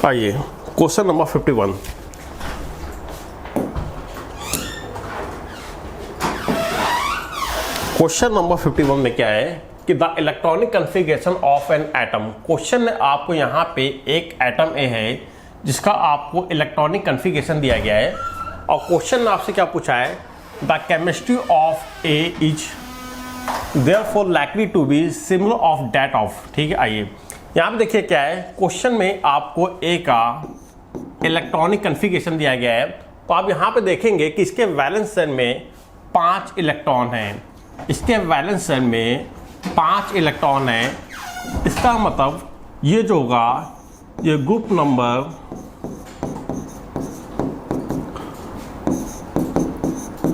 आइए question number 51। Question number 51 में क्या है कि the electronic configuration of an atom. Question में आपको यहाँ पे एक एटम ए है जिसका आपको इलेक्ट्रॉनिक कन्फिगरेशन दिया गया है और क्वेश्चन में आपसे क्या पूछा है, the chemistry of A is therefore likely to be similar of that of. ठीक है, आइए यहाँ पे देखिए क्या है, क्वेश्चन में आपको ए का इलेक्ट्रॉनिक कन्फिगरेशन दिया गया है। तो आप यहाँ पे देखेंगे कि इसके वैलेंस शेल में 5 इलेक्ट्रॉन हैं, इसके वैलेंस शेल में 5 इलेक्ट्रॉन हैं। इसका मतलब ये जो होगा ये ग्रुप नंबर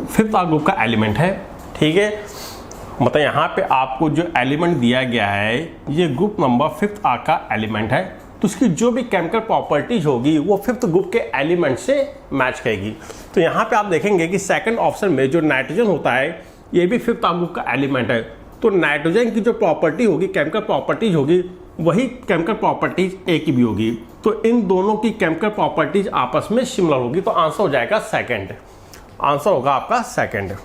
5th ग्रुप का एलिमेंट है। ठीक है, मतलब यहाँ पे आपको जो एलिमेंट दिया गया है ये ग्रुप नंबर 5th का एलिमेंट है, तो उसकी जो भी केमिकल प्रॉपर्टीज होगी वो 5th ग्रुप के एलिमेंट से मैच करेगी। तो यहाँ पे आप देखेंगे कि सेकंड ऑप्शन में जो नाइट्रोजन होता है ये भी 5th ग्रुप का एलिमेंट है, तो नाइट्रोजन की जो प्रॉपर्टी होगी, केमिकल प्रॉपर्टीज होगी, वही केमिकल प्रॉपर्टीज ए की भी होगी। तो इन दोनों की केमिकल प्रॉपर्टीज आपस में सिमिलर होगी, तो आंसर हो जाएगा सेकेंड। आंसर होगा आपका सेकेंड।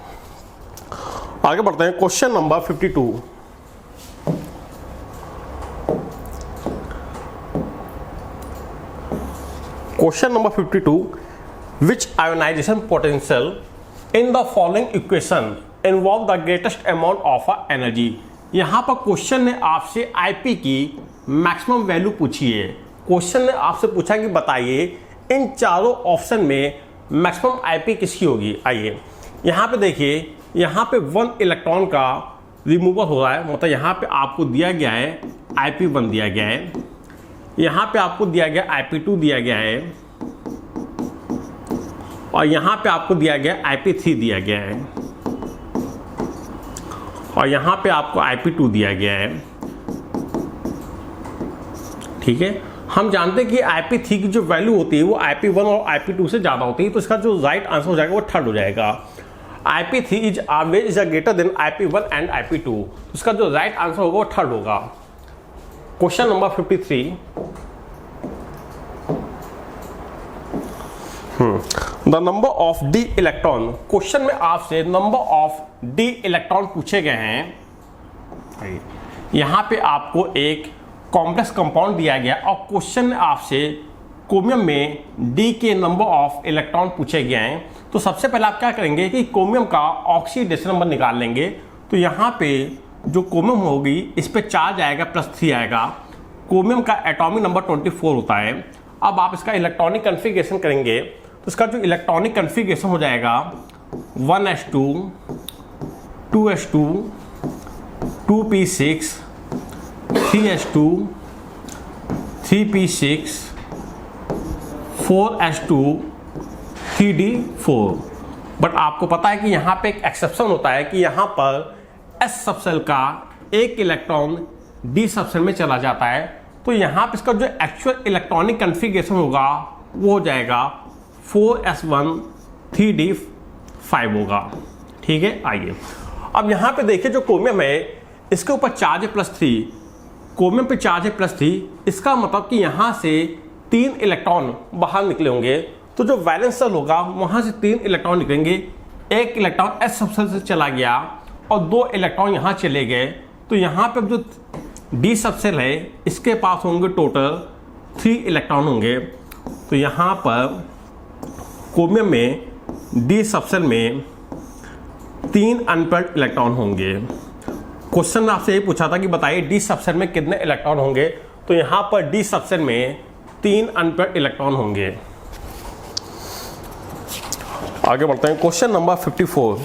आगे बढ़ते हैं question number 52। Question number 52, which ionization potential in the following equation involve the greatest amount of energy. यहां पर क्वेश्चन ने आपसे आईपी की मैक्सिमम वैल्यू पूछी है। क्वेश्चन ने आपसे पूछा कि बताइए इन चारों ऑप्शन में मैक्सिमम आईपी किसकी होगी। आइए यहां पे देखिए, यहाँ पे 1 इलेक्ट्रॉन का रिमूवल हो रहा है, मतलब यहाँ पे आपको दिया गया है IP1 दिया गया है, यहाँ पे आपको दिया गया IP2 दिया गया है और यहाँ पे आपको दिया गया IP3 दिया गया है और यहाँ पे आपको IP2 दिया गया है। ठीक है, हम जानते हैं कि IP3 की जो वैल्यू होती है वो IP1 और IP2 से ज़्यादा होती है, तो इसका जो राइट आंसर हो जाएगा वो थर्ड हो जाएगा। IP3 is always is greater than IP1 and IP2, उसका जो राइट आंसर होगा वो थर्ड होगा। Question number 53, the number of D electron. Question में आपसे नंबर ऑफ डी इलेक्ट्रॉन पूछे गए हैं। यहां पे आपको एक कॉम्प्लेक्स कंपाउंड दिया गया और क्वेश्चन में आपसे क्रोमियम में डी के नंबर ऑफ इलेक्ट्रॉन पूछे गए हैं। तो सबसे पहले आप क्या करेंगे कि क्रोमियम का ऑक्सीडेशन नंबर निकाल लेंगे। तो यहाँ पे जो क्रोमियम होगी इस पे चार्ज आएगा +3 आएगा। क्रोमियम का एटॉमिक नंबर 24 होता है। अब आप इसका इलेक्ट्रॉनिक कन्फिगरेशन करेंगे तो इसका जो इलेक्ट्रॉनिक कन्फिगरेशन हो जाएगा 1s2 2s2 2p6 3s2 3p6 4s2 3d4। But आपको पता है कि यहाँ पे एक एक्सेप्शन होता है कि यहाँ पर s सबसेल का एक इलेक्ट्रॉन d सबसेल में चला जाता है, तो यहाँ पे इसका जो एक्चुअल इलेक्ट्रॉनिक कन्फिगरेशन होगा वो हो जाएगा 4s1 3d5 होगा। ठीक है, आइए अब यहाँ पे देखिए जो क्रोमियम है इसके ऊपर चार्ज है +3, क्रोमियम पे चार्ज है +3, इसका मतलब कि यहाँ से 3 इलेक्ट्रॉन बाहर निकले होंगे। तो जो वैलेंस शेल होगा वहाँ से 3 इलेक्ट्रॉन निकलेंगे, एक इलेक्ट्रॉन s सबसेल से चला गया और 2 इलेक्ट्रॉन यहाँ चले गए। तो यहाँ पे जो d सबसेल है इसके पास होंगे टोटल 3 इलेक्ट्रॉन होंगे। तो यहाँ पर क्रोमियम में d सबसेल में 3 अनपेयर्ड इलेक्ट्रॉन होंगे। क्वेश्चन ने आपसे यही पूछा था कि बताइए d सबसेल में कितने इलेक्ट्रॉन होंगे, तो यहाँ पर d सबसेल में 3 अनपेयर्ड इलेक्ट्रॉन होंगे। आगे बढ़ते हैं question number 54।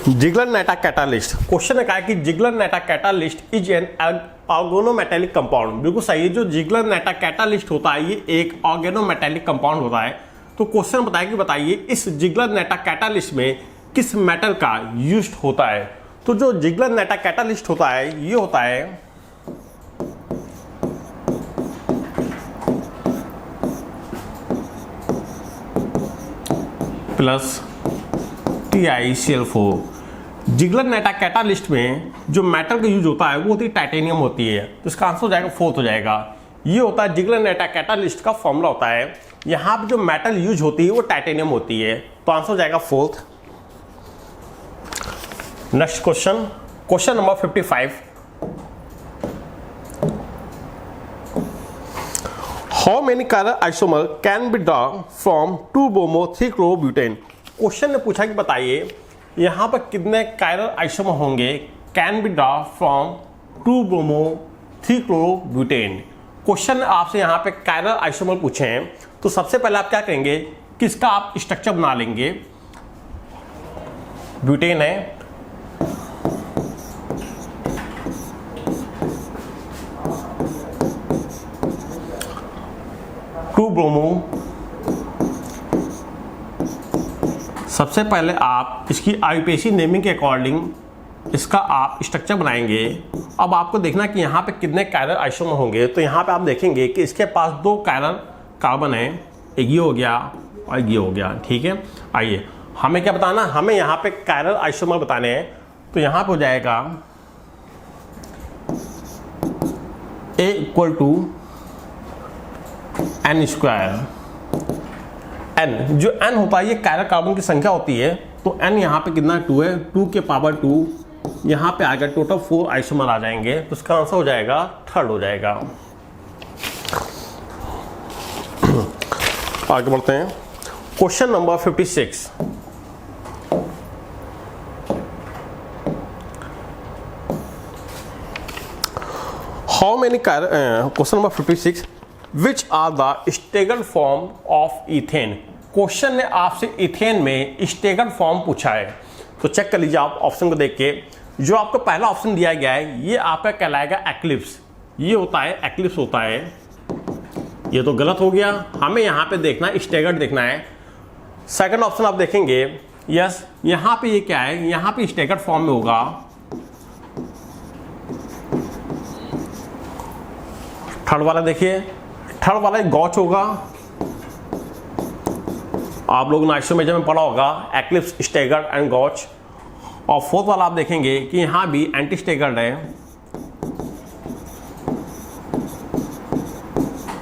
Ziegler Natta catalyst. Question ने कहा कि Ziegler Natta catalyst is an organometallic compound. बिल्कुल सही है, जो जिगलर-नैटा कैटालिस्ट होता है ये एक ऑर्गेनोमेटेलिक कंपाउंड होता है। तो क्वेश्चन बताया कि बताइए इस जिगलर-नैटा कैटालिस्ट में किस मेटल का यूज्ड होता है। तो जो जिगलर-नैटा कैटालिस्ट होता है ये होता है TiCl4। जिगलर नेटा कैटालिस्ट में जो मेटल का यूज होता है वो होती है टाइटेनियम होती है, तो इसका आंसर हो जाएगा फोर्थ हो जाएगा। ये होता है जिगलर नेटा कैटालिस्ट का फॉर्मूला होता है। यहाँ पर जो मेटल यूज होती है वो टाइटेनियम होती है, तो आंसर हो जाएगा fourth. Next question, question number 55। How many chiral isomer can be draw from 2-bromo-3-chlorobutane। Question ने पूछा कि बताइए यहाँ पर कितने कायरल आइसोमर होंगे can be draw from 2-bromo-3-chlorobutane। Question आपसे यहाँ पे कायरल आइसोमर पूछे हैं, तो सबसे पहले आप क्या करेंगे कि इसका आप स्ट्रक्चर बना लेंगे। ब्यूटेन है, ब्रोमो। सबसे पहले आप इसकी आईयूपीएसी नेमिंग के अकॉर्डिंग इसका आप स्ट्रक्चर बनाएंगे। अब आपको देखना कि यहाँ पे कितने कायरल आइसोमर होंगे, तो यहाँ पे आप देखेंगे कि इसके पास 2 कायरल कार्बन है, एक ये हो गया और ये हो गया, ठीक है। आइए हमें क्या बताना, हमें यहाँ पे कायरल आइसोमर बताने हैं, तो यहाँ पे हो जाएगा A = n²। n जो n होता है ये कायरल कार्बन की संख्या होती है, तो n यहाँ पे कितना 2 है, 2 के पावर 2 यहाँ पे आ गया, टोटल 4 आइसोमर आ जाएंगे, तो इसका आंसर हो जाएगा थर्ड हो जाएगा। आगे बढ़ते हैं, question number 56। How many question number 56, which are the staggered form of ethane. Question ने आपसे इथेन में स्टेगर्ड फॉर्म पूछा है, तो चेक कर लीजिए आप ऑप्शन को देख के। जो आपको पहला ऑप्शन दिया गया है ये आपका कहलाएगा एक्लिप्स, ये होता है एक्लिप्स होता है, ये तो गलत हो गया। हमें यहाँ पे देखना है स्टेगर्ड देखना है। सेकंड ऑप्शन आप देखेंगे, यस यहाँ पे ये क्या है, यहाँ पे स्टेगर्ड फॉर्म में होगा। थर्ड वाला देखिए, थर्ड वाला गॉच होगा, आप लोग आइसोमेजर में पढ़ा होगा एक्लिप्स, स्टेगर्ड एंड गॉच। और फोर्थ वाला आप देखेंगे कि यहां भी एंटी स्टेगर्ड है,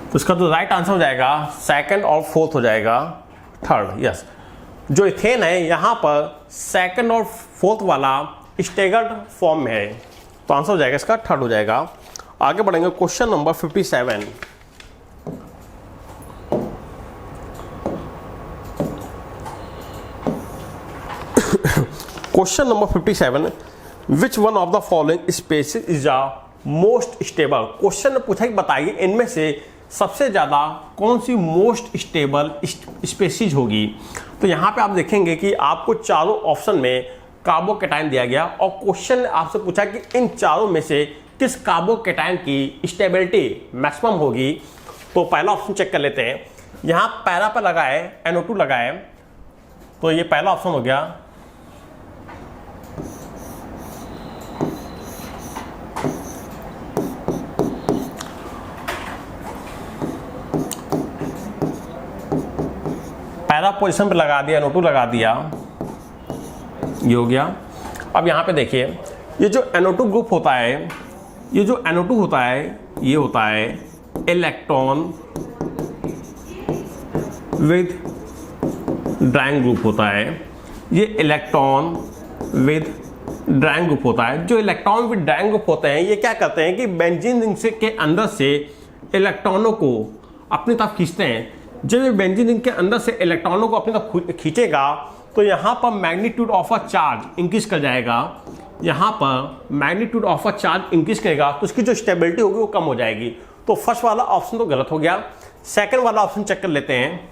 तो इसका तो राइट आंसर हो जाएगा सेकंड और फोर्थ हो जाएगा थर्ड। यस, जो इथेन है यहां पर सेकंड और फोर्थ वाला स्टेगर्ड फॉर्म में है, तो आंसर हो जाएगा इसका थर्ड हो जाएगा। आगे बढ़ेंगे, question number 57। Question number 57, which one of the following species is the most stable. Question ने पूछा कि बताइए इनमें से सबसे ज्यादा कौन सी मोस्ट स्टेबल स्पेसीज होगी। तो यहाँ पे आप देखेंगे कि आपको चारों ऑप्शन में कार्बोकैटायन दिया गया, और क्वेश्चन ने आपसे पूछा कि इन चारों में से किस कार्बोकैटायन की स्टेबिलिटी मैक्सिमम होगी। तो पहला ऑप्शन चेक कर लेते हैं। यहाँ पैरा पर लगा है, NO2 लगा है, तो ये पहला ऑप्शन हो गया। पैरा पोजीशन पे लगा दिया, NO2 लगा दिया, ये हो गया। अब यहाँ पे देखिए, ये जो NO2 ग्रुप होता है, ये जो NO2 होता है ये होता है इलेक्ट्रॉन विद ड्राइंग ग्रुप होता है, ये इलेक्ट्रॉन विद ड्राइंग ग्रुप होता है। जो इलेक्ट्रॉन विद ड्राइंग ग्रुप होते हैं ये क्या करते हैं कि बेंजीन रिंग से के अंदर से इलेक्ट्रॉनों को अपनी तरफ खींचते हैं। जब ये बेंजीन रिंग के अंदर से इलेक्ट्रॉनों को अपनी तरफ खींचेगा तो यहाँ पर magnitude of a charge increase कर जाएगा, यहाँ पर magnitude of a charge increase करेगा, तो उसकी जो स्टेबिलिटी होगी वो कम हो जाएगी। तो फर्स्ट वाला ऑप्शन तो गलत हो गया। सेकंड वाला ऑप्शन चेक कर लेते हैं।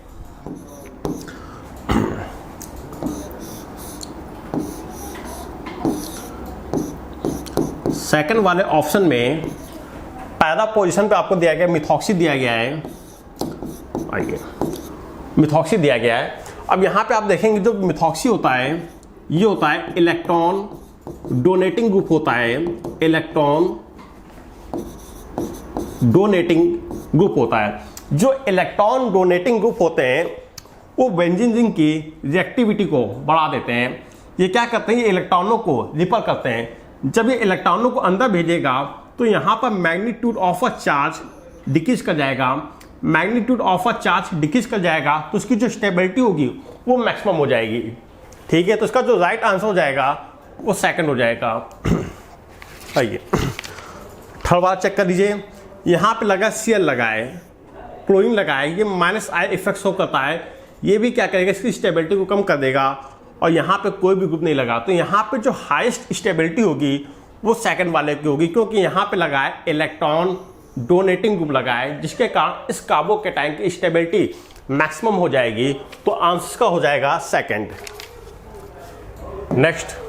सेकंड वाले ऑप्शन में पहला पोजीशन पे आपको दिया गया मिथॉक्सी दिया गया है, आइए मिथॉक्सी दिया गया है। अब यहाँ पे आप देखेंगे जो मिथॉक्सी होता है ये होता है इलेक्ट्रॉन डोनेटिंग ग्रुप होता है, इलेक्ट्रॉन डोनेटिंग ग्रुप होता है। जो इलेक्ट्रॉन डोनेटिंग ग्रुप होते हैं वो बेंजीन रिंग की रिएक्टिविटी को बढ़ा देते हैं। ये क्या करते हैं, ये इलेक्ट्रॉनों को रिपेल करते हैं। जब ये इलेक्ट्रॉनों को अंदर भेजेगा तो यहाँ पर magnitude of a charge decrease कर जाएगा। Magnitude of a charge decrease कर जाएगा तो उसकी जो स्टेबिलिटी होगी वो मैक्सिमम हो जाएगी। ठीक है, तो इसका जो राइट आंसर हो जाएगा वो सेकंड हो जाएगा। आइए थर्ड बार चेक कर लीजिए। यहाँ पे लगा Cl लगा है, क्लोरीन लगा है, ये -I इफेक्ट शो करता है। ये भी क्या करेगा, इसकी स्टेबिलिटी को कम कर देगा। और यहाँ पे कोई भी ग्रुप नहीं लगा, तो यहाँ पे जो हाईएस्ट स्टेबिलिटी होगी वो सेकंड वाले की होगी, क्योंकि यहाँ पे लगा है इलेक्ट्रॉन डोनेटिंग ग्रुप लगा है, जिसके कारण इस कार्बोकैटायन की स्टेबिलिटी मैक्सिमम हो जाएगी। तो आंसर का हो जाएगा सेकंड। नेक्स्ट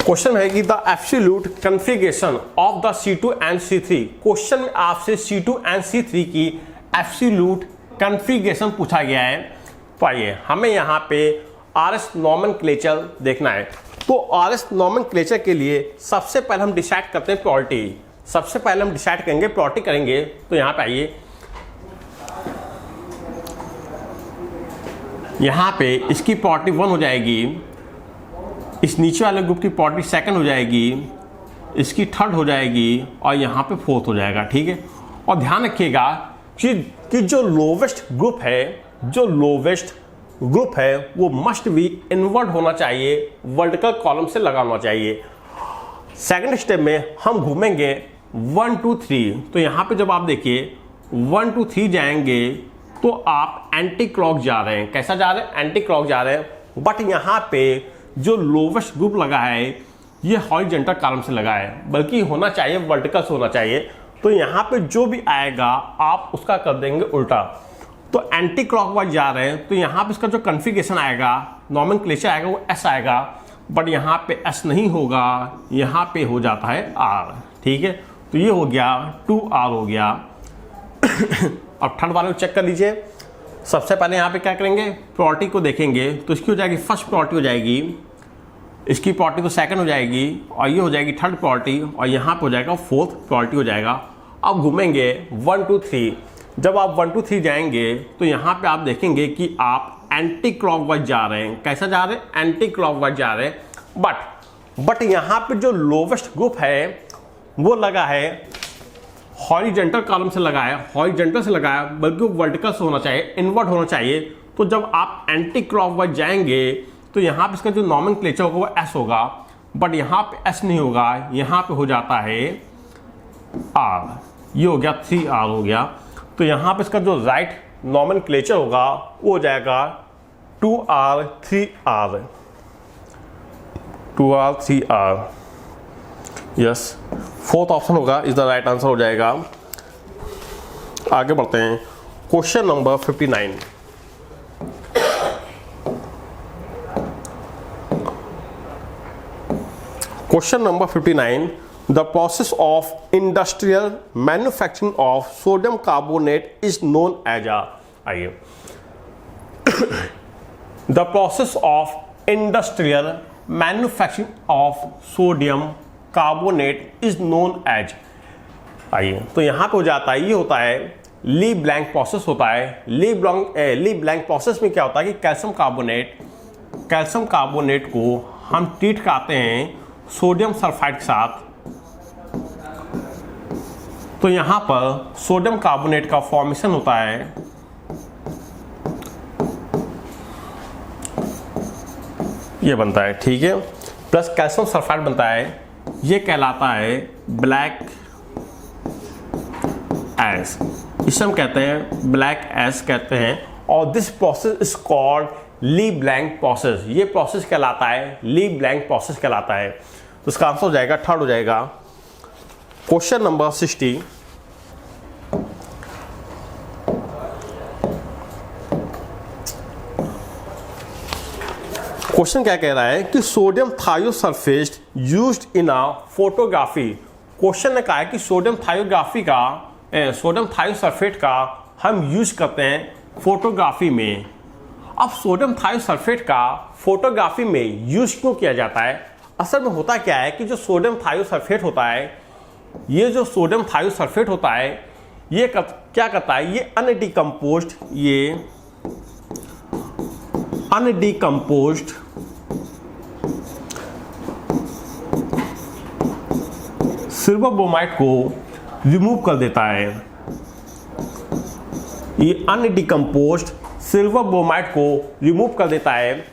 क्वेश्चन है कि the absolute configuration of the C2N3। Question में आपसे C2N3 की एब्सोल्यूट कॉन्फ़िगरेशन पूछा गया है। तो आइए हमें यहाँ पे RS नॉमेनक्लेचर देखना है। तो RS नॉमेनक्लेचर के लिए सबसे पहले हम डिसाइड करते हैं प्योरिटी। सबसे पहले हम डिसाइड करेंगे प्योरिटी करेंगे। तो यहाँ पे आइए, यहाँ पे इसकी प्योरिटी 1 हो जाएगी, इस नीचे वाले ग्रुप की प्योरिटी सेकंड हो जाएगी, इसकी थर्ड हो जाएगी और यहाँ पे फोर्थ हो जाएगा। ठीक है, और ध्यान रखिएगा कि जो लोवेस्ट ग्रुप है, जो लोवेस्ट ग्रुप है वो मस्ट बी इनवर्ट होना चाहिए, वर्टिकल कॉलम से लगा होना चाहिए। सेकंड स्टेप में हम घूमेंगे 1 2 3। तो यहाँ पे जब आप देखिए 1 2 3 जाएंगे तो आप एंटी क्लॉक जा रहे हैं। कैसा जा रहे हैं, एंटी क्लॉक जा रहे हैं। बट यहाँ पे जो लोवेस्ट ग्रुप लगा है ये हॉरिजॉन्टल कॉलम से लगा है, बल्कि होना चाहिए वर्टिकल से होना चाहिए। तो यहाँ पे जो भी आएगा आप उसका कर देंगे उल्टा। तो एंटी क्लॉकवाइज जा रहे हैं, तो यहाँ पे इसका जो कॉन्फ़िगरेशन आएगा, नॉमेनक्लेचर आएगा वो S आएगा, बट यहाँ पे S नहीं होगा, यहाँ पे हो जाता है R। ठीक है, तो ये हो गया 2R हो गया। अब थर्ड वाले को चेक कर लीजिए। सबसे पहले यहाँ पे क्या करेंगे, प्योरिटी को देखेंगे। तो इसकी हो जाएगी फर्स्ट प्योरिटी हो जाएगी, इसकी प्योरिटी तो सेकंड हो जाएगी, और ये हो जाएगी थर्ड प्योरिटी, और यहाँ पे हो जाएगा फोर्थ प्योरिटी हो जाएगा। अब घूमेंगे 1 2 3। जब आप 1 2 3 जाएंगे तो यहाँ पे आप देखेंगे कि आप एंटी क्लॉकवाइज जा रहे हैं। कैसा जा रहे हैं, एंटी क्लॉकवाइज जा रहे हैं। बट यहाँ पे जो लोवेस्ट ग्रुप है वो लगा है हॉरिजॉन्टल कॉलम से लगा है, हॉरिजॉन्टल से लगा है, बल्कि वर्टिकल से होना चाहिए, इनवर्ट होना चाहिए। तो जब आप एंटी क्लॉकवाइज जाएंगे तो यहाँ पे इसका जो नॉमेनक्लेचर होगा वो S होगा, बट यहाँ पे S नहीं होगा, यहाँ पे हो जाता है R। ये हो गया 3R हो गया। तो यहाँ पे इसका जो राइट नॉमेनक्लेचर होगा वो हो जाएगा 2R 3R, 2R 3R। Yes, fourth option होगा इज द राइट आंसर हो जाएगा। आगे बढ़ते हैं, question number 59। Question number 59, the process of industrial manufacturing of sodium carbonate is known as a. आइए, the process of industrial manufacturing of sodium carbonate is known as. आइए, तो यहाँ पे हो जाता है, ये होता है ली ब्लैंक प्रोसेस होता है। ली ब्लैंक प्रोसेस में क्या होता है कि कैल्शियम कार्बोनेट को हम ट्रीट कराते हैं सोडियम सल्फाइड के साथ। तो यहाँ पर सोडियम कार्बोनेट का फॉर्मेशन होता है, ये बनता है। ठीक है, प्लस कैल्शियम सल्फाइड बनता है, ये कहलाता है ब्लैक एस। इसे हम कहते हैं ब्लैक एस कहते हैं। और this process is called Leblanc process. ये प्रोसेस कहलाता है ली ब्लैंक प्रोसेस कहलाता है। तो इसका आंसर हो जाएगा थर्ड हो जाएगा। क्वेश्चन नंबर 60, क्वेश्चन क्या कह रहा है कि sodium thiosulphate used in a photography. Question ने कहा है कि सोडियम थायोसल्फेट का हम यूज करते हैं फोटोग्राफी में। अब सोडियम थायोसल्फेट का फोटोग्राफी में यूज क्यों किया जाता है? असल में होता क्या है कि जो सोडियम थायोसल्फेट होता है ये जो सोडियम थायोसल्फेट होता है ये क्या करता है, ये अनडिकम्पोज्ड सिल्वर ब्रोमाइड को रिमूव कर देता है। ये अनडिकम्पोज्ड सिल्वर ब्रोमाइड को रिमूव कर देता है।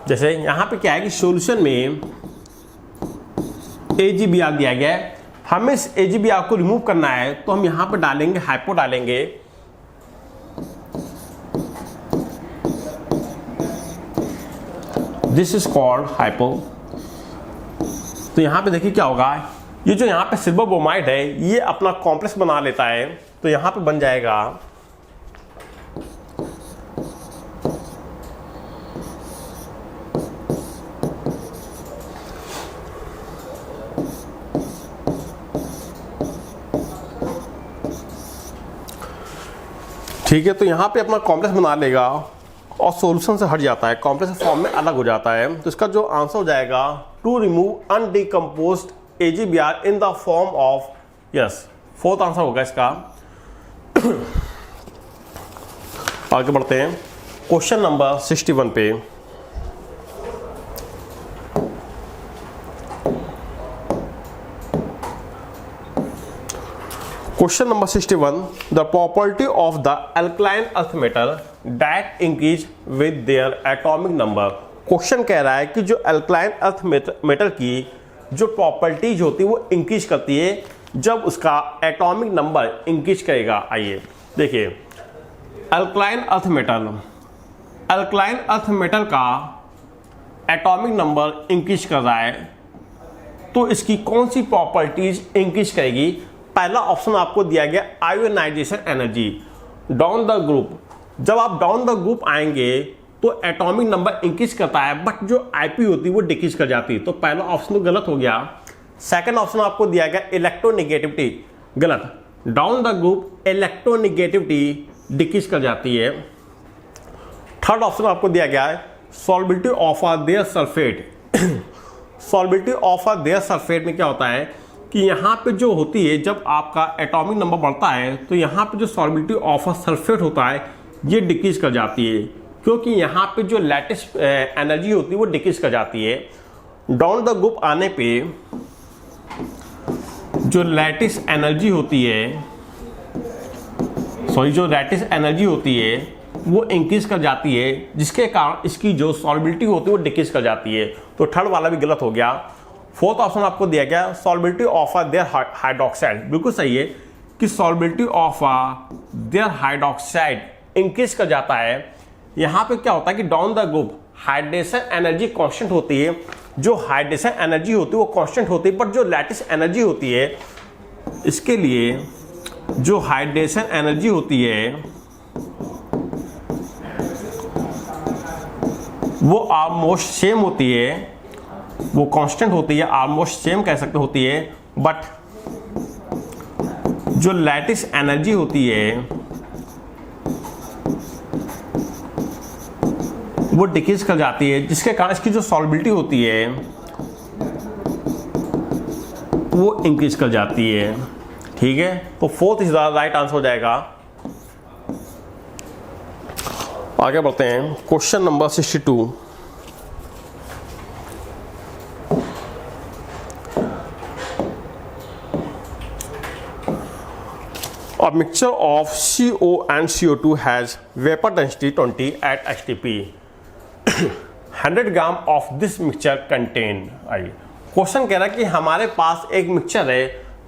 जैसे यहाँ पे क्या है कि सॉल्यूशन में AgBr दिया गया है, हमें इस AgBr को रिमूव करना है तो हम यहाँ पे डालेंगे हाइपो डालेंगे। This is called hypo. तो यहाँ पे देखिए क्या होगा, ये जो यहाँ पे सिल्वर ब्रोमाइड है ये अपना कॉम्प्लेक्स बना लेता है, तो यहाँ पे बन जाएगा ठीक है। तो यहाँ पे अपना कॉम्प्लेक्स बना लेगा और सॉल्यूशन से हट जाता है, कॉम्प्लेक्स फॉर्म में अलग हो जाता है। तो इसका जो आंसर हो जाएगा to remove undecomposed AgBr in the form of, yes, fourth answer होगा इसका। आगे बढ़ते हैं क्वेश्चन नंबर 61 पे। Question number 61, the property of the alkaline earth metal that increase with their atomic number. Question कह रहा है कि जो अल्कलाइन अर्थ मेटल की जो प्रॉपर्टीज होती है वो इंक्रीज करती है जब उसका एटॉमिक नंबर इंक्रीज करेगा। आइए देखिए, अल्कलाइन अर्थ मेटल का एटॉमिक नंबर इंक्रीज कर रहा है, तो इसकी कौन सी प्रॉपर्टीज इंक्रीज करेगी। पहला ऑप्शन आपको दिया गया ionisation energy down the group. जब आप डाउन द ग्रुप आएंगे तो एटॉमिक नंबर इंक्रीज करता है, बट जो आईपी होती है वो डिक्रीज कर जाती है। तो पहला ऑप्शन तो गलत हो गया। सेकंड ऑप्शन आपको दिया गया इलेक्ट्रोनेगेटिविटी, गलत। Down the group electronegativity decrease कर जाती है। थर्ड ऑप्शन आपको दिया गया है solubility of their sulphate. Solubility of their sulphate में क्या होता है कि यहाँ पे जो होती है, जब आपका एटॉमिक नंबर बढ़ता है तो यहाँ पे जो सॉल्बिलिटी ऑफ सल्फेट होता है ये डिक्रीज कर जाती है, क्योंकि यहाँ पे जो लैटिस एनर्जी होती है वो डिक्रीज कर जाती है। डाउन द ग्रुप आने पे जो लैटिस एनर्जी होती है, जो लैटिस एनर्जी होती है वो इंक्रीज कर जाती है, जिसके कारण इसकी जो सॉल्बिलिटी होती है वो डिक्रीज कर जाती है। तो थर्ड वाला भी गलत हो गया। फोर्थ ऑप्शन आपको दिया गया सॉल्बिलिटी ऑफ देयर हाइड्रोक्साइड, बिल्कुल सही है कि सॉल्बिलिटी ऑफ देयर हाइड्रोक्साइड इंक्रीज कर जाता है। यहाँ पे क्या होता है कि down the group hydration energy constant होती है, जो हाइड्रेशन एनर्जी होती है वो कांस्टेंट होती है, बट जो लैटिस एनर्जी होती है इसके लिए जो हाइड्रेशन एनर्जी होती है वो ऑलमोस्ट सेम होती है, वो कांस्टेंट होती है, ऑलमोस्ट सेम कह सकते होती है, बट जो लैटिस एनर्जी होती है वो डिक्रीज कर जाती है, जिसके कारण इसकी जो सॉल्बिलिटी होती है वो इंक्रीज कर जाती है। ठीक है, तो fourth is the right answer हो जाएगा। आगे बढ़ते हैं question number 62। A mixture of CO and CO2 has vapor density 20 at HTP. 100 gram of this mixture contain. आइए क्वेश्चन कह रहा है कि हमारे पास एक मिक्सचर है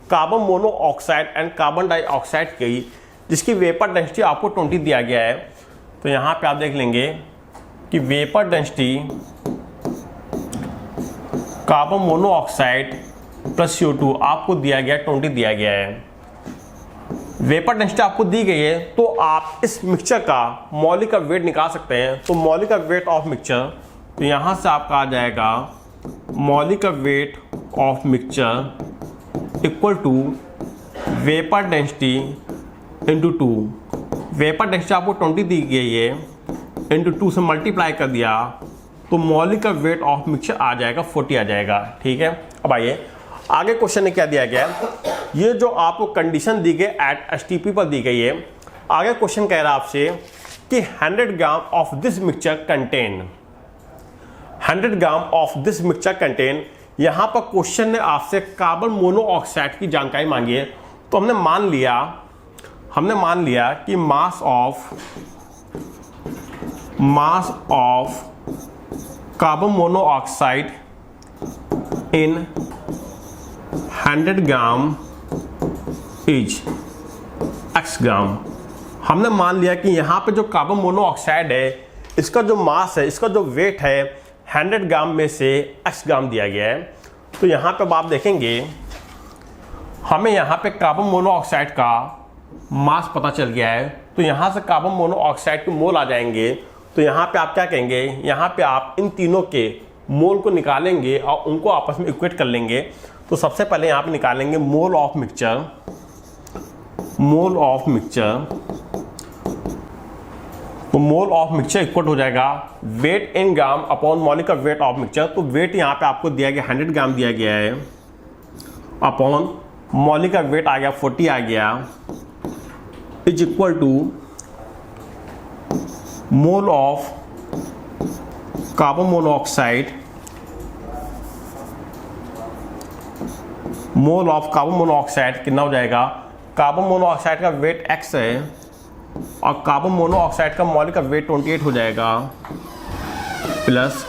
carbon monoxide and carbon dioxide की, जिसकी वेपर डेंसिटी आपको 20 दिया गया है। तो यहाँ पे आप देख लेंगे कि vapour density carbon monoxide plus CO2 आपको दिया गया 20 दिया गया है। वेपर डेंसिटी आपको दी गई है, तो आप इस मिक्सचर का मॉलिक्यूलर वेट निकाल सकते हैं। तो मॉलिक्यूलर वेट ऑफ मिक्सचर, तो यहाँ से आपका आ जाएगा molecular weight of mixture equal to vapour density into 2। Vapour density आपको 20 दी गई है, इंटू 2 से मल्टीप्लाई कर दिया तो मॉलिक्यूलर वेट ऑफ मिक्सचर आ जाएगा 40 आ जाएगा। ठीक है, अब आइए आगे क्वेश्चन में क्या दिया गया है, ये जो आपको कंडीशन दी गई एट एसटीपी पर दी गई है। आगे क्वेश्चन कह रहा है आपसे कि 100 gram of this mixture contain, 100 gram of this mixture contain, यहां पर क्वेश्चन ने आपसे कार्बन मोनोऑक्साइड की जानकारी मांगी है। तो हमने मान लिया कि mass of carbon monoxide in 100 gram is x ग्राम। हमने मान लिया कि यहाँ पे जो कार्बन मोनोऑक्साइड है, इसका जो मास है, इसका जो वेट है 100 ग्राम में से x ग्राम दिया गया है। तो यहाँ पे आप देखेंगे हमें यहाँ पे कार्बन मोनोऑक्साइड का मास पता चल गया है। तो यहाँ से कार्बन मोनोऑक्साइड के मोल आ जाएंगे। तो यहाँ पे आप क्या कहेंगे, यहाँ पे आप इन तीनों के मोल को निकालेंगे और उनको आपस में इक्वेट कर लेंगे। तो सबसे पहले यहाँ पे निकालेंगे मोल ऑफ मिक्सचर। तो मोल ऑफ मिक्सचर इक्वल हो जाएगा weight in gram upon molecular weight of mixture. तो वेट यहाँ पे आपको दिया गया 100 ग्राम दिया गया है, अपॉन मॉलिक्यूलर वेट आ गया 40 आ गया, is equal to mole of carbon monoxide, mole of carbon monoxide कितना हो जाएगा, कार्बन मोनोऑक्साइड का वेट x है और कार्बन मोनोऑक्साइड का मॉलिक्यूलर वेट 28 हो जाएगा, plus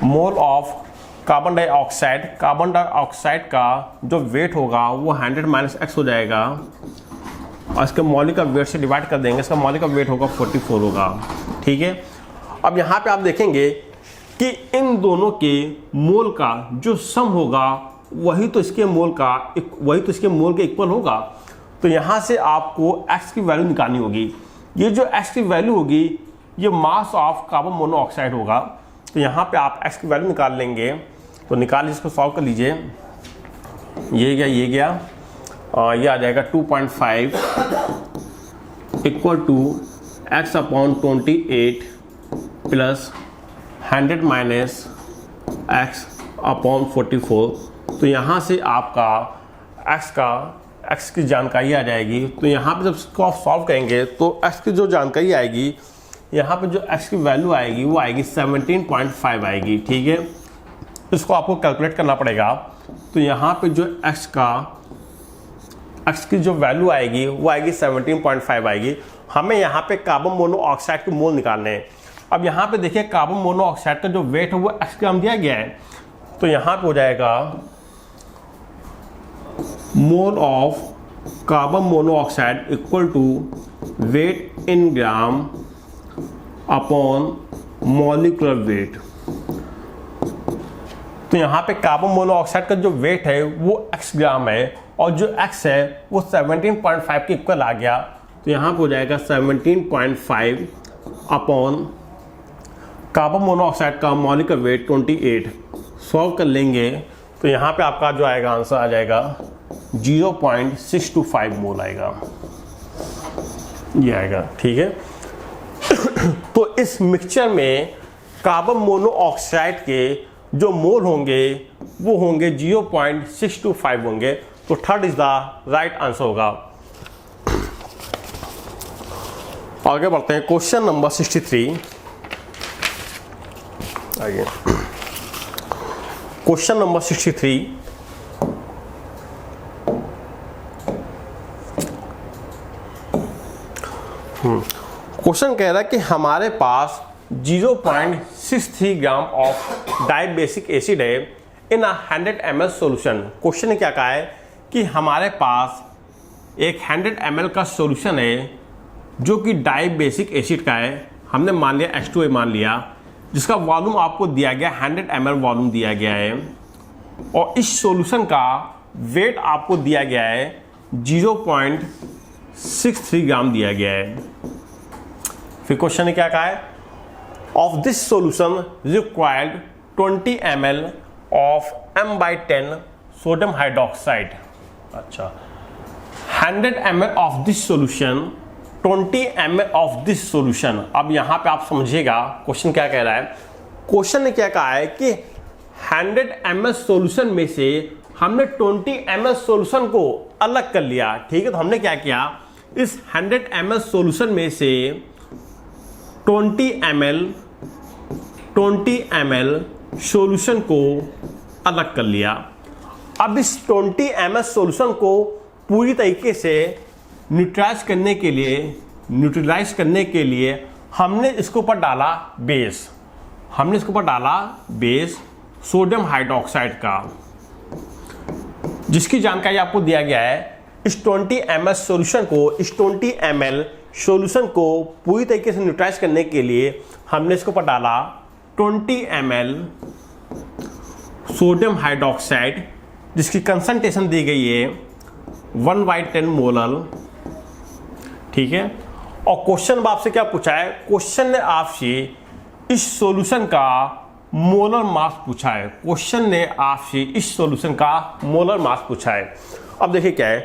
mole of carbon dioxide का जो वेट होगा वो 100 माइनस x हो जाएगा और इसके मॉलिक्यूलर वेट से डिवाइड कर देंगे, इसका मॉलिक्यूलर वेट होगा 44 होगा। ठीक है, अब यहाँ पे आप देखेंगे कि इन दोनों के मोल का जो सम होगा वही तो इसके मोल के इक्वल होगा। तो यहाँ से आपको x की वैल्यू निकालनी होगी। ये जो x की वैल्यू होगी ये मास ऑफ कार्बन मोनोऑक्साइड होगा। तो यहाँ पे आप x की वैल्यू निकाल लेंगे। तो निकाल, इसको सॉल्व कर लीजिए। ये गया ये आ जाएगा 2.5 equal to x upon 28 plus 100 minus x upon 44। तो यहाँ से आपका x की जानकारी आ जाएगी। तो यहाँ पे जब इसको आप सॉल्व करेंगे तो x की जो जानकारी आएगी, यहाँ पे जो x की वैल्यू आएगी वो आएगी 17.5 आएगी। ठीक है, इसको आपको कैलकुलेट करना पड़ेगा। तो यहाँ पे जो x की जो वैल्यू आएगी वो आएगी 17.5 आएगी। हमें यहाँ पे कार्बन मोनोऑक्साइड के मोल निकालने हैं। अब यहाँ पे देखिए कार्बन मोनोऑक्साइड का जो वेट है वो x ग्राम दिया गया है। तो यहाँ पे हो जाएगा mole of carbon monoxide equal to weight in gram upon molecular weight. तो यहाँ पे कार्बन मोनोऑक्साइड का जो वेट है वो x ग्राम है और जो x है वो 17.5 के इक्वल आ गया। तो यहाँ पे हो जाएगा 17.5 अपॉन कार्बन मोनोऑक्साइड का मॉलिक्यूलर वेट 28। सॉल्व कर लेंगे तो यहाँ पे आपका जो आएगा आंसर आ जाएगा 0.625 मोल आएगा, ये आएगा। ठीक है, तो इस मिक्सचर में कार्बन मोनोऑक्साइड के जो मोल होंगे वो होंगे 0.625 होंगे। तो third is the right answer होगा। आगे बढ़ते हैं, क्वेश्चन नंबर 63। आइए, क्वेश्चन नंबर 63। क्वेश्चन कह रहा है कि हमारे पास 0.63 ग्राम ऑफ डाइबेसिक एसिड है इन 100 ml सॉल्यूशन। क्वेश्चन ने क्या कहा है कि हमारे पास एक 100 ml का सॉल्यूशन है जो कि डाइबेसिक एसिड का है। हमने मान लिया H2A मान लिया, जिसका वॉल्यूम आपको दिया गया 100 ml वॉल्यूम दिया गया है और इस सॉल्यूशन का वेट आपको दिया गया है 0.63 ग्राम दिया गया है। फिर क्वेश्चन ने क्या कहा है, of this solution required 20 ml of M/10 sodium hydroxide. अच्छा, 100 ml of this solution, 20 ml of this solution. अब यहां पे आप समझिएगा क्वेश्चन क्या कह रहा है। क्वेश्चन ने क्या कहा है कि 100 ml सॉल्यूशन में से हमने 20 ml सॉल्यूशन को अलग कर लिया, ठीक है। तो हमने क्या किया, इस 100 ml सॉल्यूशन में से 20 ml सॉल्यूशन को अलग कर लिया। अब इस 20 ml सॉल्यूशन को पूरी तरीके से न्यूट्रलाइज करने के लिए हमने इसके ऊपर डाला बेस, सोडियम हाइड्रोक्साइड का, जिसकी जानकारी आपको दिया गया है। इस 20 ml सॉल्यूशन को पूरी तरीके से न्यूट्रलाइज करने के लिए हमने इसके ऊपर डाला 20 ml सोडियम हाइड्रोक्साइड, जिसकी कंसंट्रेशन दी गई है 1/10 मोलर, ठीक है। और क्वेश्चन में आपसे क्या पूछा है, क्वेश्चन ने आपसे इस सॉल्यूशन का मोलर मास पूछा है। अब देखिए क्या है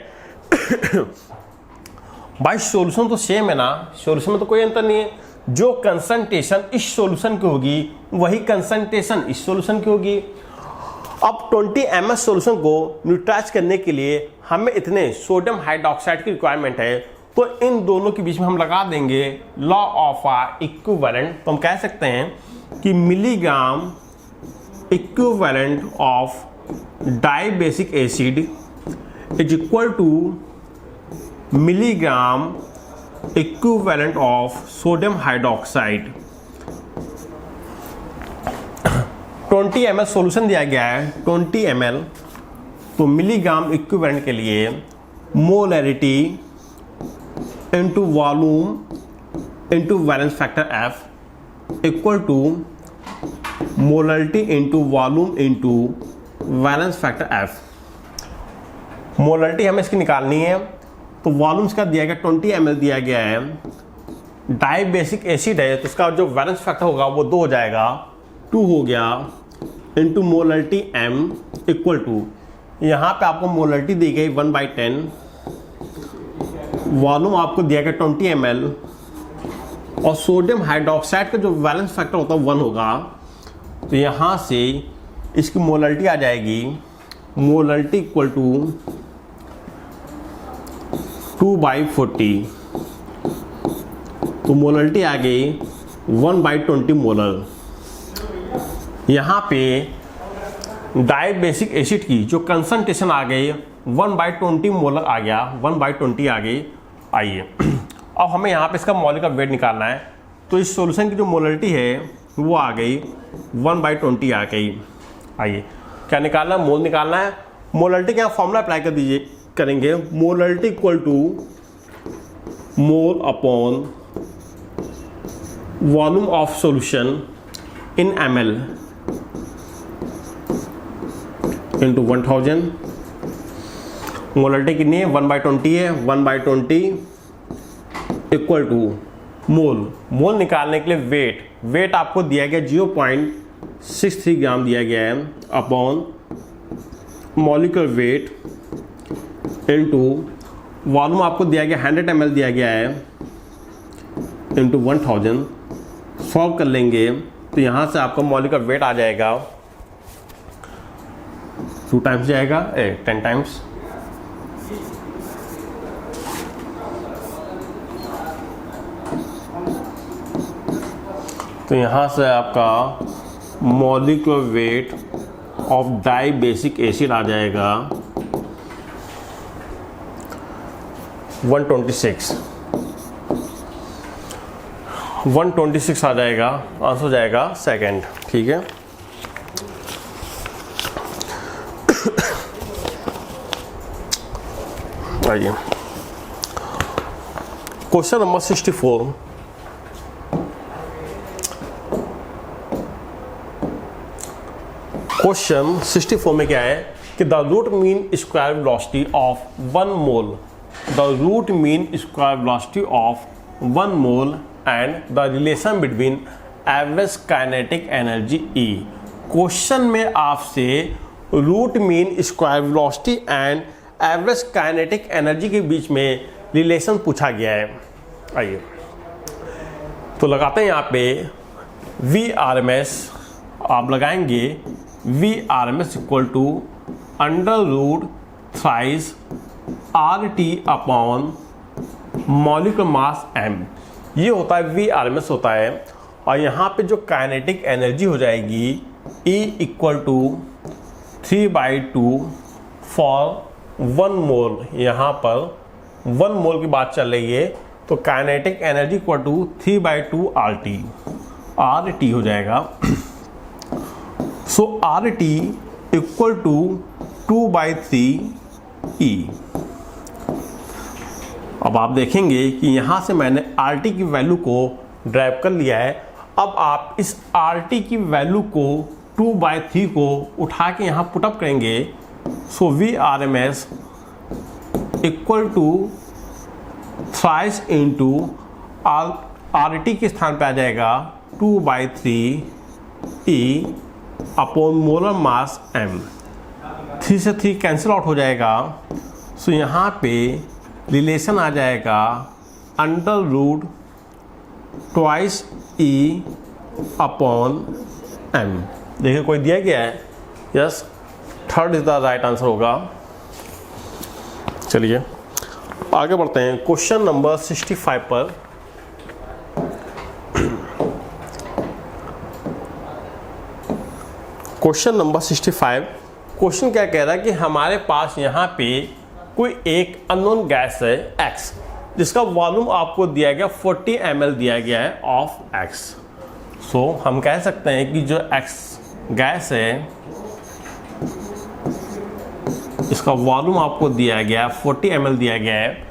भाई, सॉल्यूशन तो सेम है ना, सॉल्यूशन में तो कोई अंतर नहीं है। जो कंसंट्रेशन इस सॉल्यूशन की होगी वही कंसंट्रेशन इस सॉल्यूशन की होगी। अब 20 ml सॉल्यूशन को न्यूट्रलाइज करने के लिए हमें इतने सोडियम हाइड्रोक्साइड की रिक्वायरमेंट है, तो इन दोनों के बीच में हम लगा देंगे लॉ ऑफ इक्विवेलेंट। तो हम कह सकते हैं कि milligram equivalent of dibasic acid is equal to milligram equivalent of sodium hydroxide. 20 ml solution दिया गया है, 20 ml, तो मिलीग्राम इक्विवेलेंट के लिए molarity into volume into valence factor F equal to molarity into volume into valence factor F। Molarity हमें इसकी निकालनी है, तो वॉल्यूम इसका दिया गया 20 ml दिया गया है, डाई बेसिक एसिड है, तो इसका जो वैलेंस फैक्टर होगा वो 2 हो जाएगा, 2 हो गया into molarity M equal to, यहाँ पे आपको मोलैरिटी दी गई 1/10, वॉल्यूम आपको दिया गया 20 ml, और सोडियम हाइड्रोक्साइड का जो वैलेंस फैक्टर होता है 1 होगा। तो यहाँ से इसकी मोलैरिटी आ जाएगी, मोलैरिटी इक्वल टू 2/40, तो मोलैरिटी आ गई 1/20 मोलर। यहाँ पे डाई बेसिक एसिड की जो कंसंट्रेशन आ गई 1/20 मोलर आ गया, 1/20 आ गई। आइए अब हमें यहाँ पे इसका मॉलिक्यूलर वेट निकालना है, तो इस सॉल्यूशन की जो मोलैरिटी है वो आ गई 1/20 आ गई। आइए क्या निकालना है, मोल निकालना है। मोलैरिटी का यहाँ फॉर्मूला अप्लाई करेंगे, molarity equal to mole upon volume of solution in ml into 1000। Molarity कितनी है, 1/20 है, 1/20 इक्वल टू मोल निकालने के लिए वेट आपको दिया गया 0.63 ग्राम दिया गया है, upon molecular weight into volume आपको दिया गया 100 ml दिया गया है इंटू 1000। सॉल्व कर लेंगे तो यहाँ से आपका मॉलिक्यूलर वेट आ जाएगा 2 टाइम्स जाएगा 10 टाइम्स। तो यहाँ से आपका molecular weight of dibasic acid आ जाएगा 126 आ जाएगा, आंसर हो जाएगा सेकंड, ठीक है। आइए क्वेश्चन नंबर 64। क्वेश्चन 64 में क्या है कि the root mean square velocity of 1 mole, the root mean square velocity of 1 mole and the relation between average kinetic energy E। Question में आपसे root mean square velocity and average kinetic energy के बीच में relation पूछा गया है। आइए तो लगाते हैं यहाँ पे VRMS, आप लगाएंगे V R M S equal to under root thrice R T upon molecular mass m। ये होता है वी आर एम एस होता है। और यहाँ पे जो काइनेटिक एनर्जी हो जाएगी E इक्वल टू 3/2 फॉर 1 मोल। यहाँ पर 1 मोल की बात चल रही है, तो kinetic energy equal to 3/2 R T हो जाएगा। So R T equal to 2/3 E। अब आप देखेंगे कि यहाँ से मैंने आर टी की वैल्यू को ड्राइव कर लिया है। अब आप इस आर टी की वैल्यू को 2/3 को उठा के यहाँ पुटअप करेंगे। So V R M S equal to thrice into R T के स्थान पे आ जाएगा 2/3 E upon molar mass m। 3 से 3 कैंसिल आउट हो जाएगा। सो यहाँ पे रिलेशन आ जाएगा under root twice E upon m। देखिए कोई दिया गया है, yes, third is the right answer होगा। चलिए आगे बढ़ते हैं क्वेश्चन नंबर 65 पर। क्वेश्चन नंबर 65, क्वेश्चन क्या कह रहा है कि हमारे पास यहाँ पे कोई एक अननोन गैस है X, जिसका वॉल्यूम आपको दिया गया 40 ml दिया गया है ऑफ X। सो हम कह सकते हैं कि जो X गैस है इसका वॉल्यूम आपको दिया गया 40 ml दिया गया है,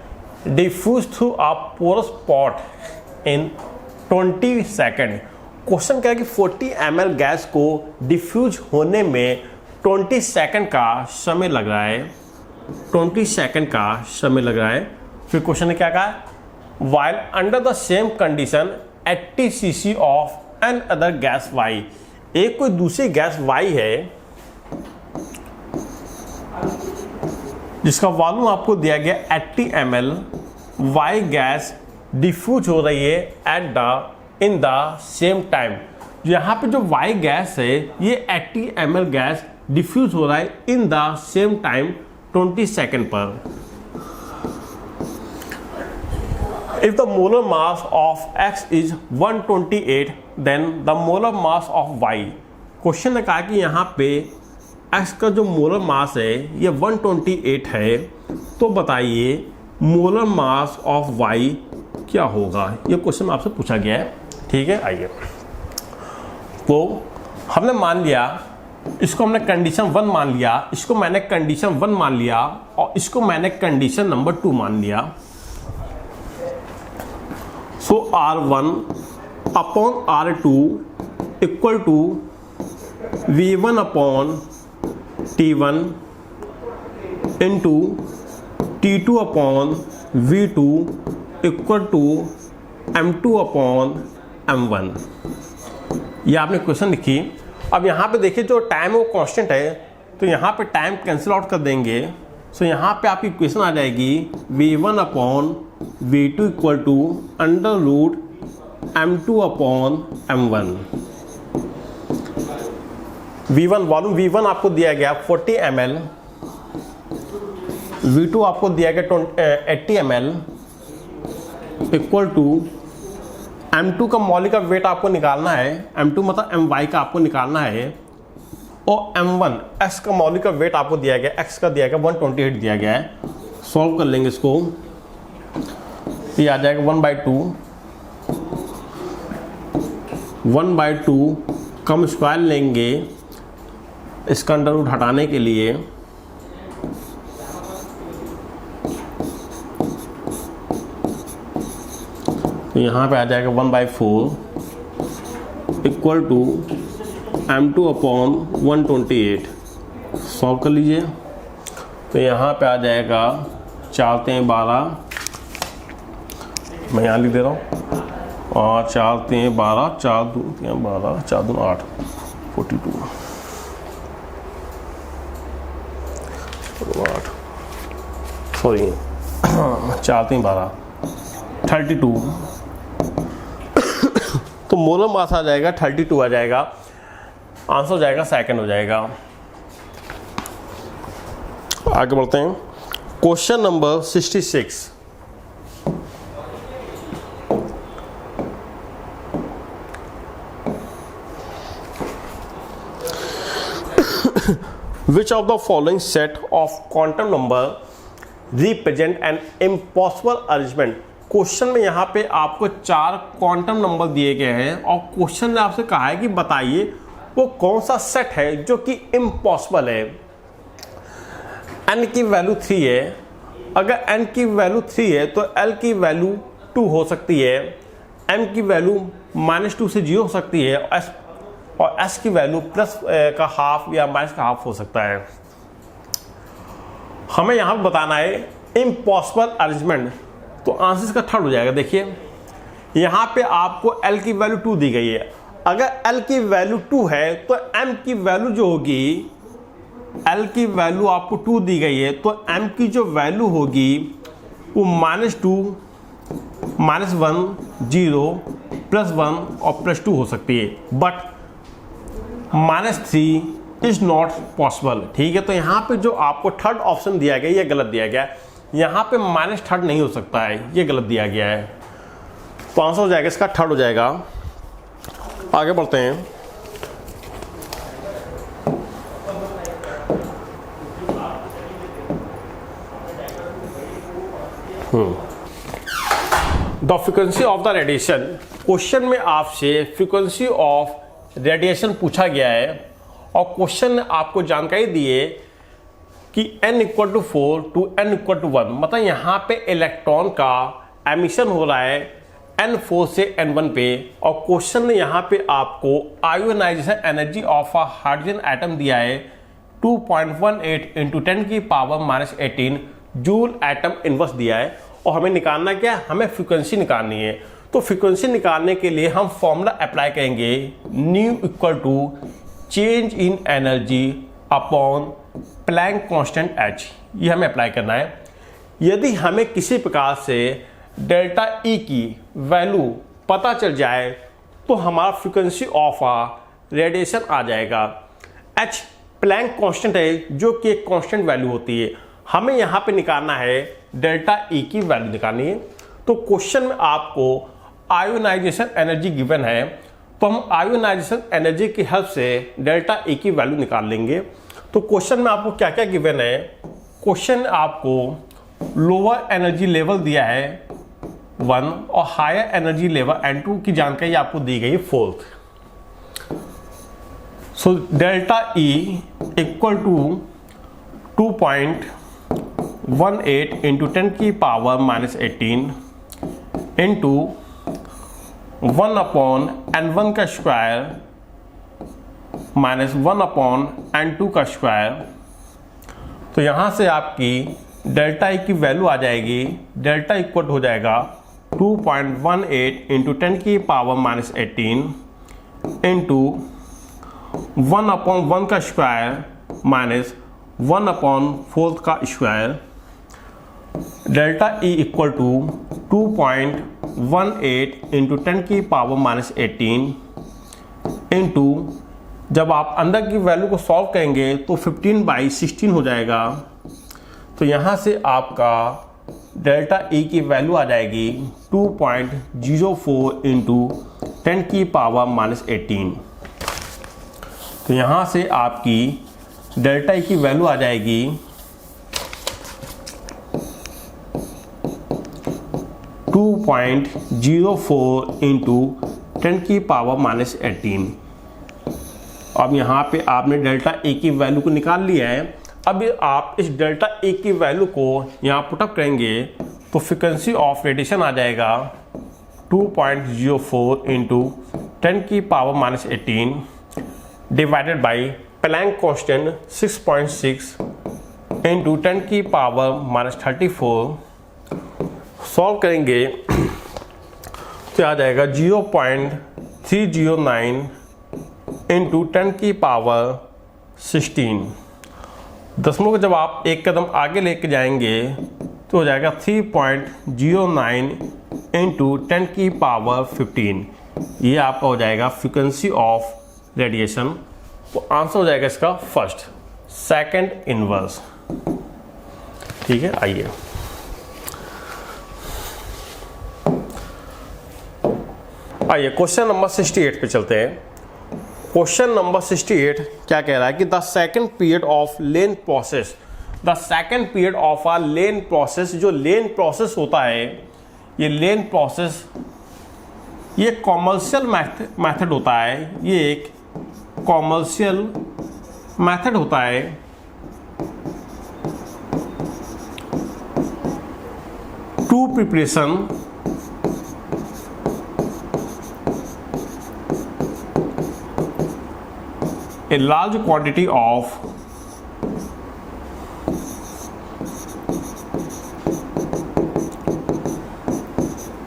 diffuse through a porous pot in 20 second. Question क्या है कि 40 ml गैस को डिफ्यूज होने में 20 सेकेंड का समय लग रहा है, 20 सेकेंड का समय लग रहा है। फिर क्वेश्चन ने क्या कहा, while under the same condition 80 cc of another gas Y। एक कोई दूसरी गैस Y है जिसका वॉल्यूम आपको दिया गया 80 ml, Y गैस डिफ्यूज हो रही है at the in the same time. यहाँ पे जो Y गैस है ये 80 ml गैस डिफ्यूज हो रहा है in the same time 20 second पर। If the molar mass of X is 128, then the molar mass of Y। Question ने कहा कि यहाँ पे X का जो मोलर मास है ये 128 है, तो बताइए मोलर मास ऑफ Y क्या होगा। ये क्वेश्चन आपसे पूछा गया है, ठीक है। आइए, तो हमने मान लिया, इसको हमने कंडीशन 1 मान लिया, इसको मैंने कंडीशन 1 मान लिया और इसको मैंने कंडीशन नंबर 2 मान लिया। So R1 upon R2 equal to V1 upon T1 into T2 upon V2 equal to M2 upon M1। ये आपने क्वेश्चन लिखी। अब यहाँ पे देखिए जो टाइम है वो कांस्टेंट है, तो यहाँ पे टाइम कैंसिल आउट कर देंगे। सो यहाँ पे आपकी इक्वेशन आ जाएगी V1 upon V2 equal to under root M2 upon M1। V1 volume V1 आपको दिया गया 40 ml, V2 आपको दिया गया 80 ml इक्वल टू M2 का मॉलिक्यूलर वेट आपको निकालना है, M2 मतलब My का आपको निकालना है, और M1 X का मॉलिक्यूलर वेट आपको दिया गया, X का दिया गया 128 दिया गया है। सॉल्व कर लेंगे इसको, ये आ जाएगा 1/2 कम स्क्वायर लेंगे इसका अंडर रूट हटाने के लिए। तो यहाँ पे आ जाएगा 1/4 equal to M2 upon 128। Solve कर लीजिए, तो यहाँ पे आ जाएगा 4 3 12, मैं यहाँ लिख दे रहा हूँ, और 4 3 12, 4 2 3 12, 4 2 8, 42, 8 सॉरी 4 3 12, 32। तो मोलर मास आ जाएगा 32 आ जाएगा। आंसर हो जाएगा सेकंड हो जाएगा। आगे बढ़ते हैं, question number 66। Which of the following set of quantum number represent an impossible arrangement? Question में यहाँ पे आपको 4 क्वांटम नंबर दिए गए हैं और क्वेश्चन ने आपसे कहा है कि बताइए वो कौन सा सेट है जो कि इम्पॉसिबल है। n की वैल्यू 3 है, अगर n की वैल्यू 3 है तो l की वैल्यू 2 हो सकती है, m की वैल्यू -2 से 0 हो सकती है और s की वैल्यू प्लस का हाफ या माइनस का हाफ हो सकता है। हमें यहाँ पर बताना है इम्पॉसिबल अरेंजमेंट, तो आंसर इसका थर्ड हो जाएगा। देखिए यहाँ पे आपको l की वैल्यू 2 दी गई है, अगर l की वैल्यू 2 है तो m की वैल्यू जो होगी, l की वैल्यू आपको 2 दी गई है तो m की जो वैल्यू होगी वो -2, -1, 0, +1 और +2 हो सकती है, बट -3 इज नॉट पॉसिबल। ठीक है, तो यहाँ पे जो आपको थर्ड ऑप्शन दिया गया ये गलत दिया गया है, यहाँ पे -3 नहीं हो सकता है, ये गलत दिया गया है, तो आंसर हो जाएगा इसका थर्ड हो जाएगा। आगे बढ़ते हैं, the frequency of the radiation. Question में आपसे फ्रीक्वेंसी ऑफ रेडिएशन पूछा गया है और क्वेश्चन ने आपको जानकारी दी है कि n = 4 to n = 1, मतलब यहाँ पे इलेक्ट्रॉन का एमिशन हो रहा है n4 से n1 पे, और क्वेश्चन ने यहाँ पे आपको ionization energy of a hydrogen atom दिया है 2.18 × 10⁻⁻18 जूल एटम इनवर्स दिया है, और हमें निकालना क्या है, हमें फ्रीक्वेंसी निकालनी है। तो फ्रीक्वेंसी निकालने के लिए हम फॉर्मूला अप्लाई करेंगे, nu = change in energy upon Planck constant h, ये हमें अप्लाई करना है। यदि हमें किसी प्रकार से डेल्टा E की वैल्यू पता चल जाए तो हमारा फ्रीक्वेंसी ऑफ रेडिएशन आ जाएगा। h प्लैंक कांस्टेंट है जो कि एक कांस्टेंट वैल्यू होती है, हमें यहाँ पे निकालना है डेल्टा E की वैल्यू निकालनी है। तो क्वेश्चन में आपको आयोनाइजेशन एनर्जी गिवन है, तो हम आयोनाइजेशन एनर्जी की हेल्प से डेल्टा E की वैल्यू निकाल लेंगे। तो क्वेश्चन में आपको क्या क्या गिवन है, क्वेश्चन आपको लोअर एनर्जी लेवल दिया है 1 और हायर एनर्जी लेवल N2 की जानकारी आपको दी गई 4। So delta E = 2.18 × 10⁻⁻18 into 1/n1 का स्क्वायर -1/n2 का स्क्वायर। तो यहाँ से आपकी डेल्टा E की वैल्यू आ जाएगी, डेल्टा इक्वल हो जाएगा 2.18 × 10⁻⁻18 इंटू 1/1 का स्क्वायर -1/4 का स्क्वायर। डेल्टा E = 2.18 × 10⁻⁻18 इंटू, जब आप अंदर की वैल्यू को सॉल्व करेंगे तो 15/16 हो जाएगा। तो यहाँ से आपका डेल्टा E की वैल्यू आ जाएगी 2.04 × 10⁻⁻18। तो यहाँ से आपकी डेल्टा E की वैल्यू आ जाएगी 2.04 × 10⁻⁻18। अब यहाँ पे आपने डेल्टा E की वैल्यू को निकाल लिया है। अब आप इस डेल्टा E की वैल्यू को यहाँ पुटअप करेंगे तो फ्रीक्वेंसी ऑफ रेडिएशन आ जाएगा 2.04 × 10⁻⁻18 divided by Planck constant 6.6 × 10⁻⁻34। Solve करेंगे तो आ जाएगा 0.309 × 10⁻16। दशमलव को जब आप एक कदम आगे लेके जाएंगे तो हो जाएगा 3.09 × 10⁻15। ये आपका हो जाएगा फ्रीक्वेंसी ऑफ रेडिएशन तो आंसर हो जाएगा इसका फर्स्ट, सेकंड इनवर्स। ठीक है, आइए क्वेश्चन नंबर 68 पे चलते हैं। क्वेश्चन नंबर 68 क्या कह रहा है कि the second period of Lane process, the second period of a Lane process, जो लेन प्रोसेस होता है, ये लेन प्रोसेस ये कॉमर्शियल मेथड होता है, ये एक कॉमर्शियल मेथड होता है to preparation a large quantity of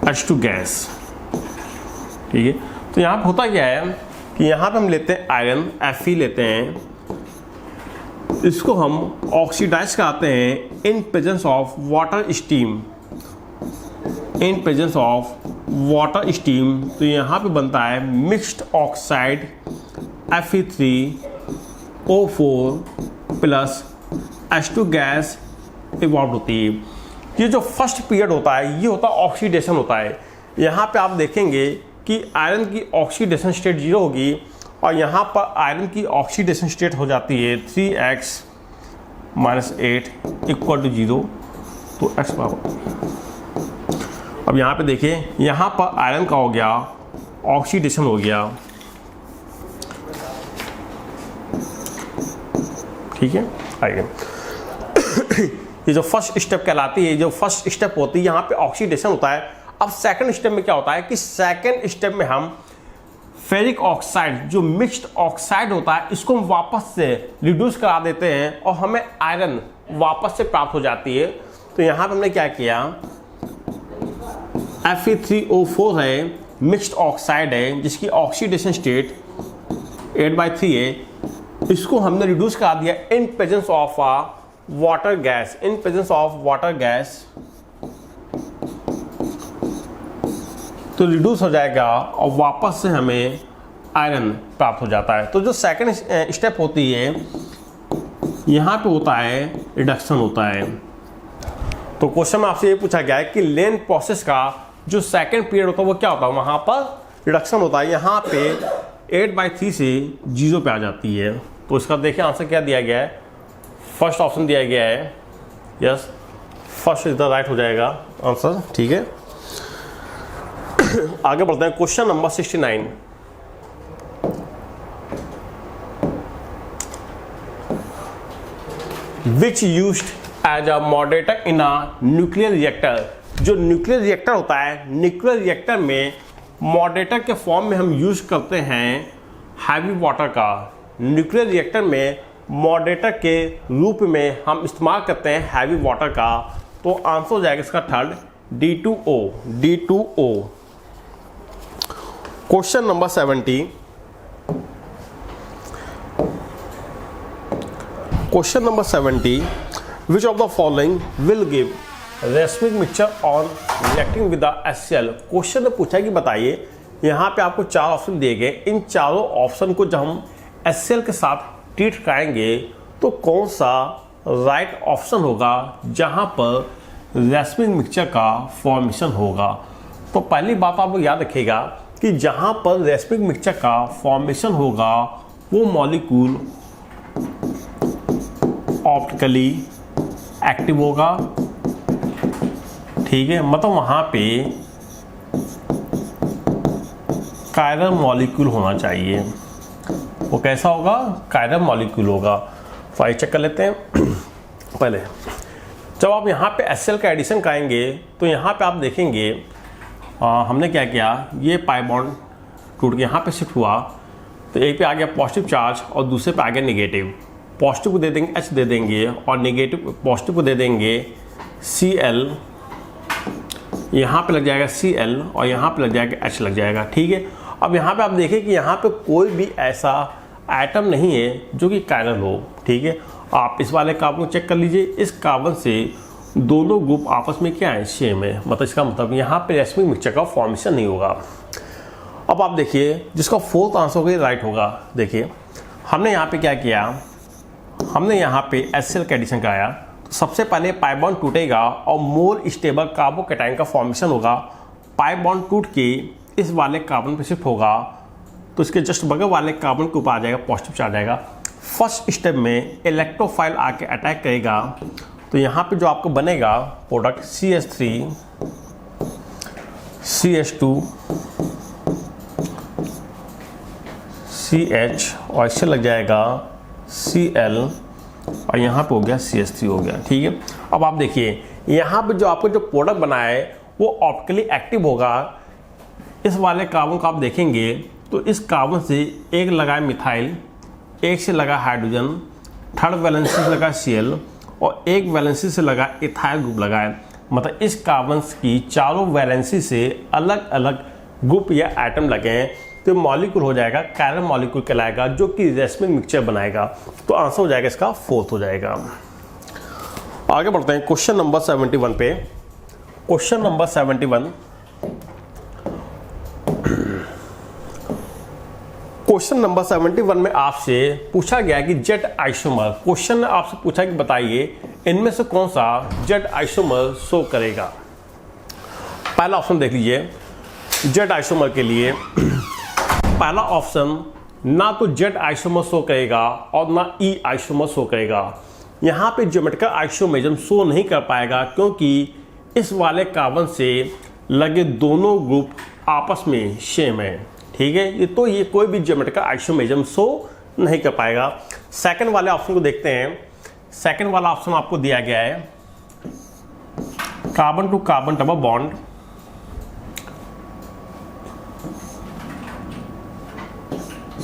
H2 गैस। ठीक है, तो यहाँ पे होता क्या है कि यहाँ पे हम लेते हैं आयरन Fe लेते हैं, इसको हम ऑक्सीडाइज कराते हैं in presence of water steam, in presence of water steam. तो यहाँ पे बनता है mixed oxide Fe3O4 plus H2 gas evolve होती है। ये जो फर्स्ट पीरियड होता है ये होता है ऑक्सीडेशन होता है। यहाँ पे आप देखेंगे कि आयरन की ऑक्सीडेशन स्टेट 0 होगी और यहाँ पर आयरन की ऑक्सीडेशन स्टेट हो जाती है 3x - 8 = 0, तो x पावर। अब यहाँ पे देखिए, यहाँ पर आयरन का हो गया ऑक्सीडेशन हो गया। ठीक है, आइए ये जो फर्स्ट स्टेप कहलाती है, जो फर्स्ट स्टेप होती है यहाँ पे ऑक्सीडेशन होता है। अब सेकंड स्टेप में क्या होता है कि सेकंड स्टेप में हम फेरिक ऑक्साइड, जो मिक्स्ड ऑक्साइड होता है, इसको हम वापस से रिड्यूस करा देते हैं और हमें आयरन वापस से प्राप्त हो जाती है। तो यहाँ पे हमने क्या किया, Fe3O4 है, मिक्स्ड ऑक्साइड है जिसकी ऑक्सीडेशन स्टेट 8/3 है, इसको हमने रिड्यूस करा दिया in presence of water gas, in presence of water gas, तो रिड्यूस हो जाएगा और वापस से हमें आयरन प्राप्त हो जाता है। तो जो सेकंड स्टेप होती है यहाँ पे होता है रिडक्शन होता है। तो क्वेश्चन में आपसे ये पूछा गया है कि लेन प्रोसेस का जो सेकंड पीरियड होता है वो क्या होता है, वहाँ पर रिडक्शन होता है। यहाँ पे 8/3 से 0 पे आ जाती है। तो इसका देखिए आंसर क्या दिया गया है, फर्स्ट ऑप्शन दिया गया है, yes first is the right हो जाएगा आंसर। ठीक है, आगे बढ़ते हैं question number 69। Which used as a moderator in a nuclear reactor, जो न्यूक्लियर रिएक्टर होता है, न्यूक्लियर रिएक्टर में मॉडरेटर के फॉर्म में हम यूज करते हैं हैवी वाटर का। न्यूक्लियर रिएक्टर में मॉडरेटर के रूप में हम इस्तेमाल करते हैं हैवी वाटर का। तो आंसर हो जाएगा इसका third, D2O, D2O। Question number 70, question number 70, which of the following will give racemic mixture on reacting with the HCl। Question में पूछा कि बताइए, यहाँ पे आपको 4 ऑप्शन दिए गए, इन चारों ऑप्शन को जब हम HCl के साथ ट्रीट कराएंगे तो कौन सा राइट ऑप्शन होगा जहाँ पर रेसमिक मिक्सचर का फॉर्मेशन होगा। तो पहली बात आप लोग याद रखिएगा कि जहाँ पर रेसमिक मिक्सचर का फॉर्मेशन होगा वो मॉलिक्यूल ऑप्टिकली एक्टिव होगा। ठीक है, मतलब वहाँ पे कायरल मॉलिक्यूल होना चाहिए। वो कैसा होगा, कायरल मॉलिक्यूल होगा। तो आइए चेक कर लेते हैं। पहले जब आप यहाँ पे HCl का एडिशन कराएंगे तो यहाँ पे आप देखेंगे हमने क्या किया, ये पाई बॉन्ड टूट के यहाँ पे शिफ्ट हुआ, तो एक पे आ गया पॉजिटिव चार्ज और दूसरे पे आ गया नेगेटिव। पॉजिटिव को दे देंगे H दे देंगे और नेगेटिव पॉजिटिव को दे देंगे Cl, यहाँ पे लग जाएगा Cl और यहाँ पे लग जाएगा H लग जाएगा। ठीक है, अब यहाँ पे आप देखें कि यहाँ पे कोई भी ऐसा एटम नहीं है जो कि कायरल हो। ठीक है, आप इस वाले कार्बन को चेक कर लीजिए, इस कार्बन से दोनों ग्रुप आपस में क्या है, सेम है। मतलब इसका मतलब यहाँ पे रेसमिक मिक्सचर का फॉर्मेशन नहीं होगा। अब आप देखिए जिसका फोर्थ आंसर होगा राइट होगा। देखिए हमने यहाँ पे क्या किया, हमने यहाँ पे HCl का एडिशन कराया। तो सबसे पहले पाई बॉन्ड टूटेगा और मोर स्टेबल कार्बोकैटायन का फॉर्मेशन होगा। पाई बॉन्ड टूट के इस वाले कार्बन पे शिफ्ट होगा तो इसके जस्ट बगल वाले कार्बन के ऊपर आ जाएगा, पॉजिटिव चार्ज आएगा। फर्स्ट स्टेप में इलेक्ट्रोफाइल आके अटैक करेगा तो यहाँ पे जो आपको बनेगा प्रोडक्ट CH3 CH2 CH और इससे लग जाएगा Cl और यहाँ पे हो गया CH3 हो गया। ठीक है, अब आप देखिए यहाँ पे जो आपको जो प्रोडक्ट बना है वो ऑप्टिकली एक्टिव होगा। इस वाले कार्बन को आप देखेंगे तो इस कार्बन से एक लगा है मिथाइल, एक से लगा हाइड्रोजन, थर्ड वैलेंसी से लगा Cl और एक वैलेंसी से लगा इथाइल ग्रुप लगा है। मतलब इस कार्बन की चारों वैलेंसी से अलग अलग ग्रुप या एटम लगे हैं तो मॉलिक्यूल हो जाएगा कैरल मॉलिक्यूल कहलाएगा, जो कि रेसमिक मिक्सचर बनाएगा। तो आंसर हो जाएगा इसका 4th हो जाएगा। आगे बढ़ते हैं क्वेश्चन नंबर 71 पे। क्वेश्चन नंबर 71, क्वेश्चन नंबर 71 में आपसे पूछा गया कि जेट आइसोमर, क्वेश्चन ने आपसे पूछा कि बताइए इनमें से कौन सा जेट आइसोमर शो करेगा। पहला ऑप्शन देख लीजिए, जेट आइसोमर के लिए पहला ऑप्शन ना तो जेट आइसोमर शो करेगा और ना ई आइसोमर शो करेगा। यहाँ पे ज्योमेट्रिकल आइसोमेरिज्म शो नहीं कर पाएगा क्योंकि इस वाले कार्बन से लगे दोनों ग्रुप आपस में सेम है। ठीक है, ये तो ये कोई भी ज्योमेट्रिकल आइसोमेरिज्म शो नहीं कर पाएगा। सेकंड वाले ऑप्शन को देखते हैं। सेकंड वाला ऑप्शन आपको दिया गया है carbon to carbon double bond,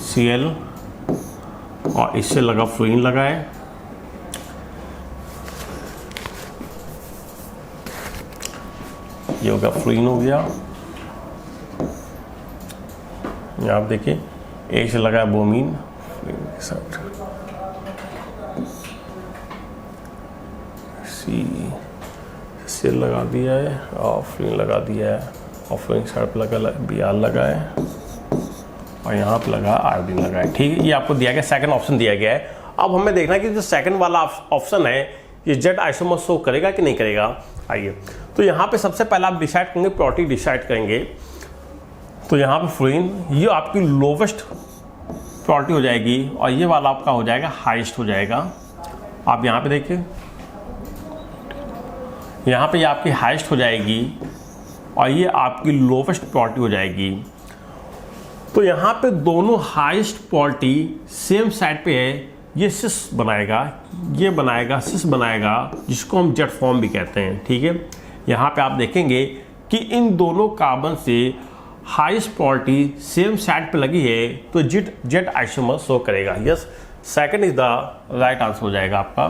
Cl और इससे लगा फ्लोरीन लगा है। ये होगा फ्लोरीन हो गया। यहाँ आप देखिए एक से लगा है ब्रोमीन के साथ, C लगा दिया है और फ्लोरीन लगा दिया है और फ्लोरीन साइड पर लगा Br लगा है और यहाँ पे लगा आयोडीन लगा है। ठीक है, ये आपको दिया गया, सेकंड ऑप्शन दिया गया है। अब हमें देखना है कि जो सेकंड वाला ऑप्शन है ये जेट आइसोमर शो करेगा कि नहीं करेगा। आइए, तो यहाँ पे सबसे पहले आप डिसाइड करेंगे, प्रॉपर्टी डिसाइड करेंगे। तो यहाँ पे फ्लोरीन ये आपकी लोवेस्ट प्रॉपर्टी हो जाएगी और ये वाला आपका हो जाएगा हाईएस्ट हो जाएगा। आप यहाँ पे देखिए, यहाँ पे ये आपकी हाईएस्ट हो जाएगी और ये आपकी लोवेस्ट प्रॉपर्टी हो जाएगी। तो यहाँ पे दोनों हाईएस्ट प्रॉपर्टी सेम साइड पे है। ये सिस बनाएगा, ये बनाएगा, सिस बनाएगा, जिसको हम जेट फॉर्म भी कहते हैं। ठीक है, यहाँ पे आप देखेंगे कि इन दोनों कार्बन से हाईएस्ट प्रॉपर्टी सेम साइड पे लगी है तो जेट आइसोमर शो करेगा। Yes, second is the right answer हो जाएगा आपका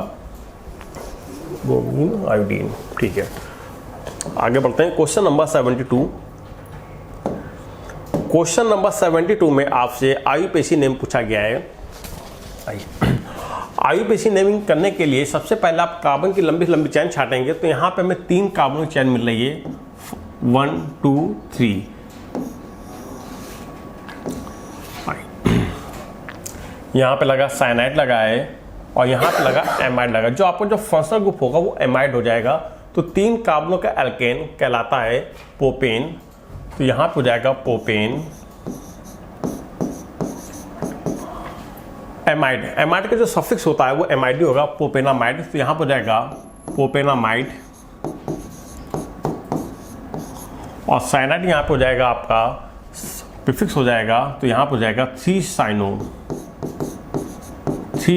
ब्रोमीन आयोडीन। ठीक है, आगे बढ़ते हैं क्वेश्चन नंबर 72। क्वेश्चन नंबर 72 में आपसे आईयूपीएसी नेम पूछा गया है। आईयूपीएसी नेमिंग करने के लिए सबसे पहले आप कार्बन की लंबी लंबी चैन छाटेंगे। तो यहाँ पे हमें 3 कार्बन की चैन मिल रही है, 1 2 3। यहाँ पे लगा साइनाइड लगा है और यहाँ पे लगा एमाइड लगा। जो आपको जो फंक्शनल ग्रुप होगा वो एमाइड हो जाएगा। तो 3 कार्बनों का एल्केन कहलाता है प्रोपेन। तो यहाँ पे हो जाएगा प्रोपेन। एमाइड, एमाइड का जो सफिक्स होता है वो एमाइड होगा, प्रोपेनामाइड। तो यहाँ पे हो जाएगा प्रोपेनामाइड और साइनाइड यहाँ पे हो जाएगा आपका प्रीफिक्स हो जाएगा। तो यहाँ पे हो जाएगा 3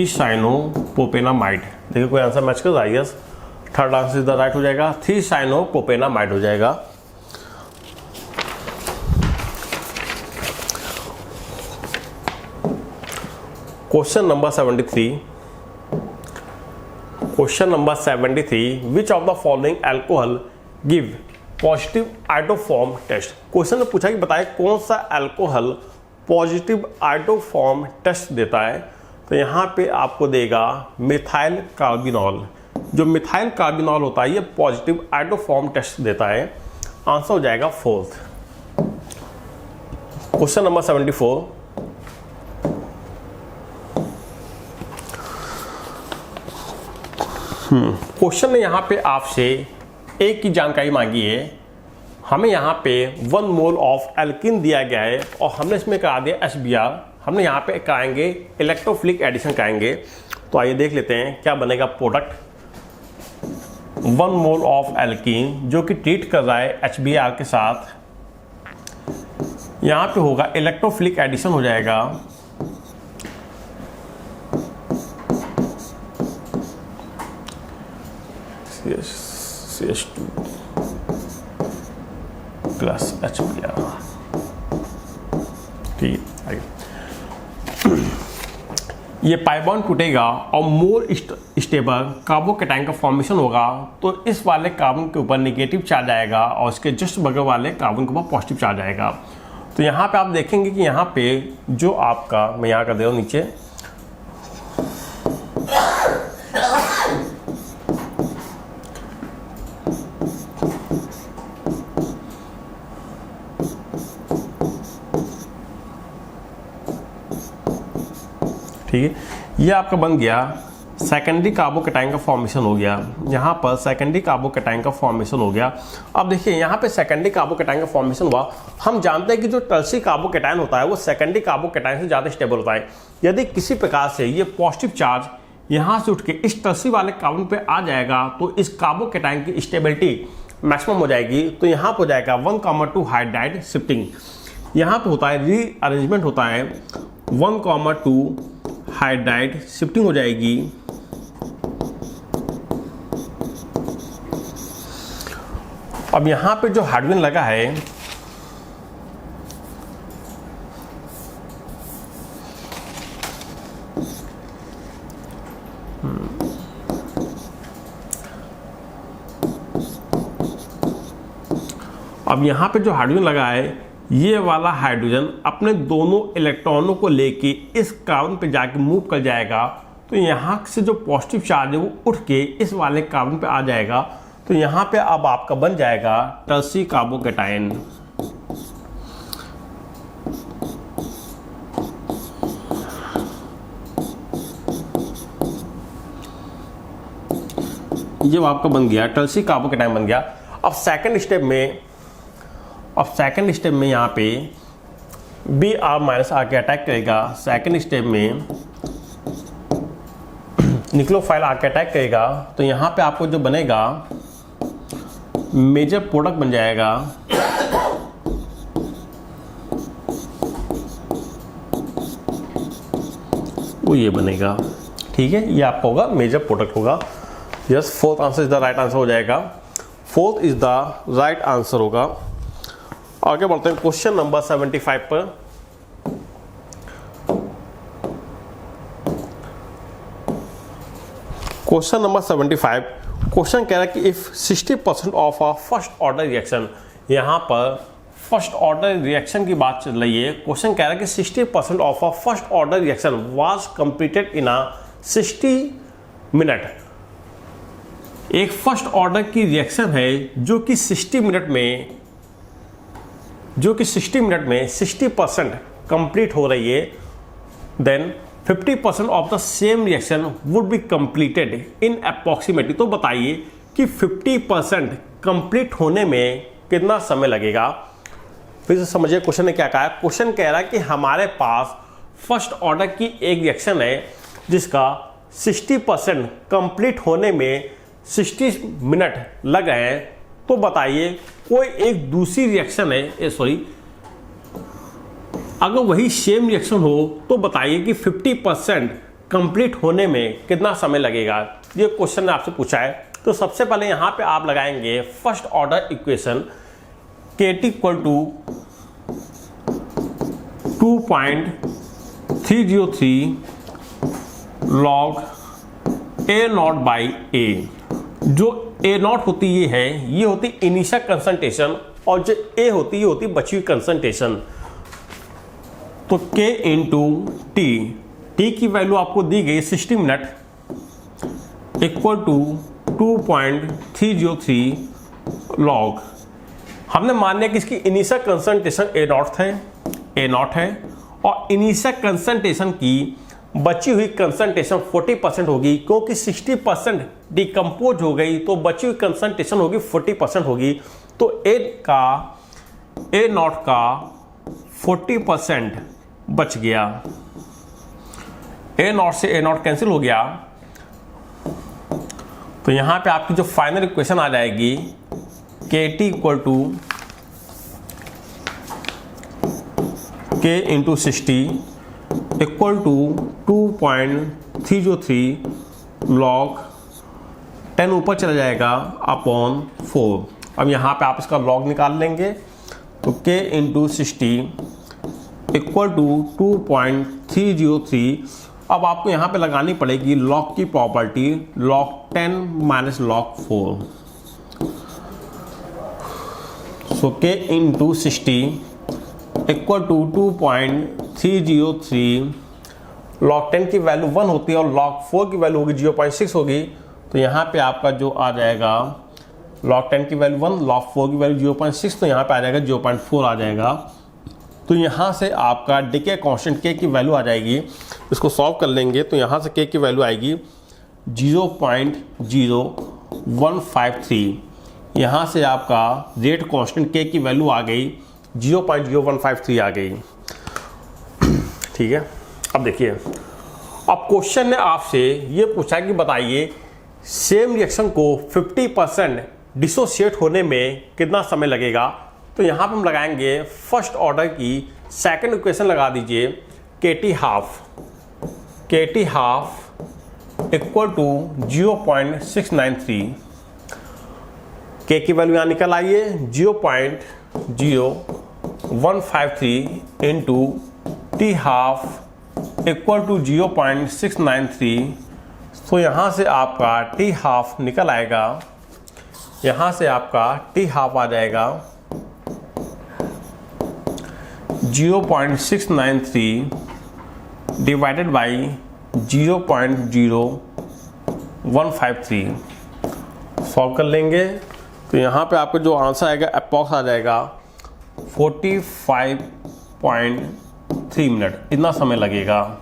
साइनो प्रोपेनामाइड। देखिए कोई आंसर मैच कर रहा है। Yes, third answer is the right हो जाएगा, 3 साइनो प्रोपेनामाइड हो जाएगा। Question number 73। Question number 73, which of the following alcohol give positive iodoform test. क्वेश्चन ने पूछा कि बताए कौन सा एल्कोहल पॉजिटिव आइडोफॉर्म टेस्ट देता है। तो यहाँ पे आपको देगा मिथाइल कार्बिनॉल। जो मिथाइल कार्बिनॉल होता है ये पॉजिटिव आइडोफॉर्म टेस्ट देता है। आंसर हो जाएगा 4th। Question number 74। क्वेश्चन ने यहाँ पे आपसे एक की जानकारी मांगी है। हमें यहाँ पे 1 मोल ऑफ एल्किन दिया गया है और हमने इसमें करा दिया HBr। हमने यहाँ पे कराएंगे इलेक्ट्रोफिलिक एडिशन कराएंगे। तो आइए देख लेते हैं क्या बनेगा प्रोडक्ट। 1 मोल ऑफ एल्किन जो कि ट्रीट कर रहा है HBr के साथ, यहाँ पे होगा इलेक्ट्रोफिलिक एडिशन हो जाएगा CH2 प्लस HBr। ठीक है, ये पाई बॉन्ड टूटेगा और मोर स्टेबल कार्बोकैटायन का फॉर्मेशन होगा। तो इस वाले कार्बन के ऊपर नेगेटिव चार्ज आएगा और इसके जस्ट बगल वाले कार्बन के ऊपर पॉजिटिव चार्ज आएगा। तो यहाँ पे आप देखेंगे कि यहाँ पे जो आपका, मैं यहाँ कर दे रहा हूँ नीचे, ठीक है, ये आपका बन गया सेकेंडरी कार्बोकैटायन का फॉर्मेशन हो गया। यहाँ पर सेकेंडरी कार्बोकैटायन का फॉर्मेशन हो गया। अब देखिए यहाँ पे सेकेंडरी कार्बोकैटायन का फॉर्मेशन हुआ। हम जानते हैं कि जो टर्शियरी कार्बोकैटायन होता है वो सेकेंडरी कार्बोकैटायन से ज़्यादा स्टेबल होता है। यदि किसी प्रकार से ये पॉजिटिव चार्ज यहाँ से उठ के इस टर्शियरी वाले कार्बन पे आ जाएगा तो इस कार्बोकैटायन की स्टेबिलिटी मैक्सिमम हो जाएगी। तो यहाँ पर हो जाएगा 1,2 हाइड्राइड शिफ्टिंग। यहाँ पर होता है रीअरेंजमेंट होता है 1,2 हाइड्राइड शिफ्टिंग हो जाएगी। अब यहां पे जो हाइड्रोजन लगा है अब यहां पे जो हाइड्रोजन लगा है, ये वाला हाइड्रोजन अपने दोनों इलेक्ट्रॉनों को लेके इस कार्बन पे जाके मूव कर जाएगा। तो यहाँ से जो पॉजिटिव चार्ज है वो उठ के इस वाले कार्बन पे आ जाएगा। तो यहाँ पे अब आपका बन जाएगा टर्शियरी कार्बोकैटायन। ये आपका बन गया टर्शियरी कार्बोकैटायन बन गया। अब सेकंड स्टेप में यहाँ पे Br- आके अटैक करेगा। सेकंड स्टेप में निक्लोफाइल आके अटैक करेगा। तो यहाँ पे आपको जो बनेगा मेजर प्रोडक्ट बन जाएगा वो ये बनेगा। ठीक है, ये आपका होगा मेजर प्रोडक्ट होगा। Yes, fourth answer is the right answer हो जाएगा। Fourth is the right answer होगा। आगे बढ़ते हैं क्वेश्चन नंबर 75 पर। क्वेश्चन नंबर 75, क्वेश्चन कह रहा है कि if 60% of a first order reaction, यहाँ पर फर्स्ट ऑर्डर रिएक्शन की बात चल रही है। क्वेश्चन कह रहा है कि 60% of a first order reaction was completed in a 60 minute. एक फर्स्ट ऑर्डर की रिएक्शन है जो कि 60 मिनट में 60% कंप्लीट हो रही है। Then 50% of the same reaction would be completed in approximately. तो बताइए कि 50% कंप्लीट होने में कितना समय लगेगा। फिर से समझिए क्वेश्चन ने क्या कहा है। क्वेश्चन कह रहा है कि हमारे पास फर्स्ट ऑर्डर की एक रिएक्शन है जिसका 60% कंप्लीट होने में 60 मिनट लग गए हैं। तो बताइए कोई एक दूसरी रिएक्शन है, अगर वही सेम रिएक्शन हो तो बताइए कि 50% कंप्लीट होने में कितना समय लगेगा। ये क्वेश्चन ने आपसे पूछा है। तो सबसे पहले यहां पे आप लगाएंगे first order equation KT equal to 2.303 log A0 by A। जो A0 होती ये होती इनिशियल कंसंट्रेशन और जो A होती ये होती बची हुई कंसंट्रेशन। तो K इंटू टी की वैल्यू आपको दी गई 60 मिनट इक्वल टू 2.303 लॉग। हमने मान लिया कि इसकी इनिशियल कंसंट्रेशन A0 है और इनिशियल कंसंट्रेशन की बची हुई कंसंट्रेशन 40% होगी, क्योंकि 60% डिकम्पोज हो गई तो बची हुई कंसंट्रेशन होगी 40% होगी। तो ए नॉट का 40% बच गया, ए नॉट से ए नॉट कैंसिल हो गया। तो यहां पे आपकी जो फाइनल इक्वेशन आ जाएगी KT equal to K into 60 equal to 2.303 log 10 ऊपर चला जाएगा अपॉन 4। अब यहाँ पे आप इसका लॉग निकाल लेंगे तो K इंटू 60 इक्वल टू 2.303। अब आपको यहाँ पे लगानी पड़ेगी लॉग की property, log 10 minus log 4। So K into 60 equal to 2.303। Log 10 की वैल्यू 1 होती है और लॉग 4 की वैल्यू होगी 0.6 होगी। तो यहाँ पे आपका जो आ जाएगा लॉग 10 की वैल्यू 1, लॉग 4 की वैल्यू 0.6, तो यहाँ पे आ जाएगा 0.4 आ जाएगा। तो यहाँ से आपका डिके कांस्टेंट K की वैल्यू आ जाएगी। इसको सॉल्व कर लेंगे तो यहाँ से K की वैल्यू आएगी 0.0153। यहाँ से आपका रेट कांस्टेंट K की वैल्यू आ गई 0.0153 आ गई। ठीक है, अब देखिए, अब क्वेश्चन ने आपसे ये पूछा कि बताइए सेम रिएक्शन को 50% डिसोसिएट होने में कितना समय लगेगा। तो यहाँ पर हम लगाएंगे फर्स्ट ऑर्डर की सेकंड इक्वेशन लगा दीजिए, KT half equal to 0.693। K की वैल्यू यहाँ निकल आइए 0.0153 into T half equal to 0.693। तो यहाँ से आपका T हाफ निकल आएगा, यहाँ से आपका T हाफ आ जाएगा 0.693 डिवाइडेड बाई 0.0153। सॉल्व कर लेंगे तो यहाँ पे आपको जो आंसर आएगा अप्रॉक्स आ जाएगा 45.3 मिनट, इतना समय लगेगा।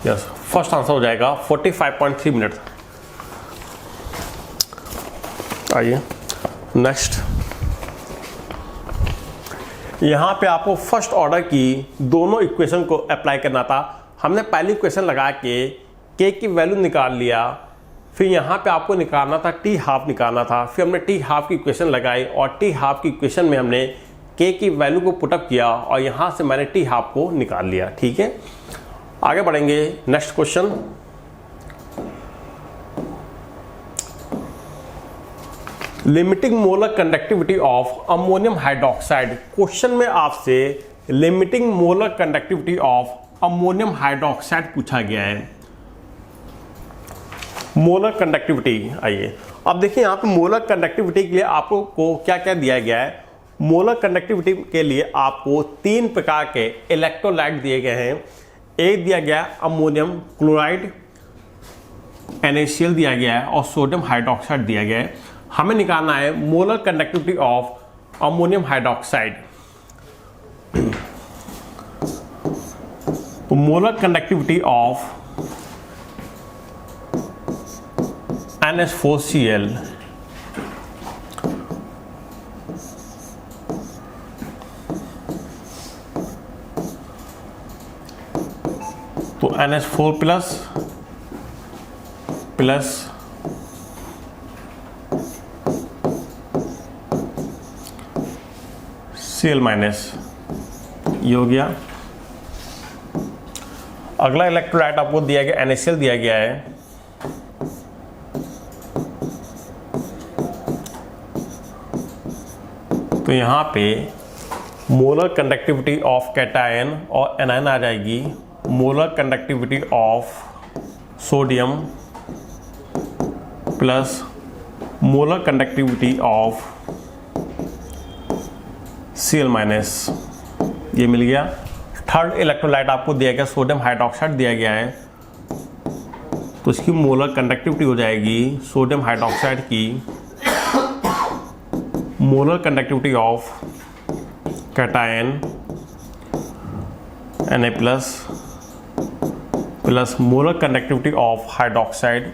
यस, फर्स्ट आंसर हो जाएगा 45.3 मिनट। आइए नेक्स्ट, यहाँ पे आपको फर्स्ट ऑर्डर की दोनों इक्वेशन को अप्लाई करना था। हमने पहली इक्वेशन लगा के K की वैल्यू निकाल लिया, फिर यहाँ पे आपको निकालना था T हाफ निकालना था। फिर हमने T हाफ की इक्वेशन लगाई और T हाफ की इक्वेशन में हमने K की वैल्यू को पुटअप किया और यहाँ से मैंने T हाफ को निकाल लिया। ठीक है, आगे बढ़ेंगे। Next question, limiting molar conductivity of ammonium hydroxide. Question में आपसे limiting molar conductivity of ammonium hydroxide पूछा गया है। मोलर कंडक्टिविटी, आइए अब देखिए यहाँ पे मोलर कंडक्टिविटी के लिए आपको क्या क्या दिया गया है। मोलर कंडक्टिविटी के लिए आपको 3 प्रकार के इलेक्ट्रोलाइट दिए गए हैं। एक दिया गया अमोनियम क्लोराइड, NaCl दिया गया है और सोडियम हाइड्रोक्साइड दिया गया है। हमें निकालना है molar conductivity of ammonium hydroxide. तो मोलर कंडक्टिविटी ऑफ NH4Cl तो NH4 प्लस Cl माइनस, ये हो गया। अगला इलेक्ट्रोलाइट आपको दिया गया NaCl दिया गया है। तो यहाँ पे मोलर कंडक्टिविटी ऑफ कैटायन और एनायन आ जाएगी। Molar conductivity of sodium plus molar conductivity of Cl minus, ये मिल गया। थर्ड इलेक्ट्रोलाइट आपको दिया गया सोडियम हाइड्रोक्साइड दिया गया है, तो इसकी मोलर कंडक्टिविटी हो जाएगी सोडियम हाइड्रोक्साइड की molar conductivity of cation Na plus molar conductivity of hydroxide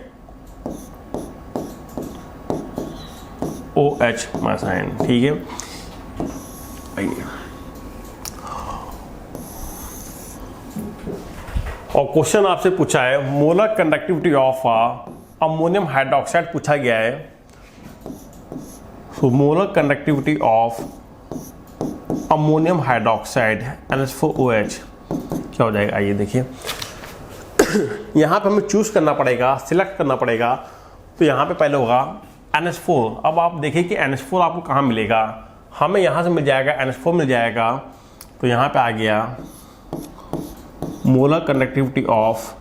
OH minus ion. ठीक है, आइए और क्वेश्चन आपसे पूछा है molar conductivity of ammonium hydroxide पूछा गया है। So molar conductivity of ammonium hydroxide NH4OH क्या हो जाएगा, आइए देखिए। यहाँ पे हमें चूज करना पड़ेगा, सिलेक्ट करना पड़ेगा। तो यहाँ पे पहले होगा NH4। अब आप देखिए कि NH4 आपको कहाँ मिलेगा, हमें यहाँ से मिल जाएगा, NH4 मिल जाएगा। तो यहाँ पे आ गया molar conductivity of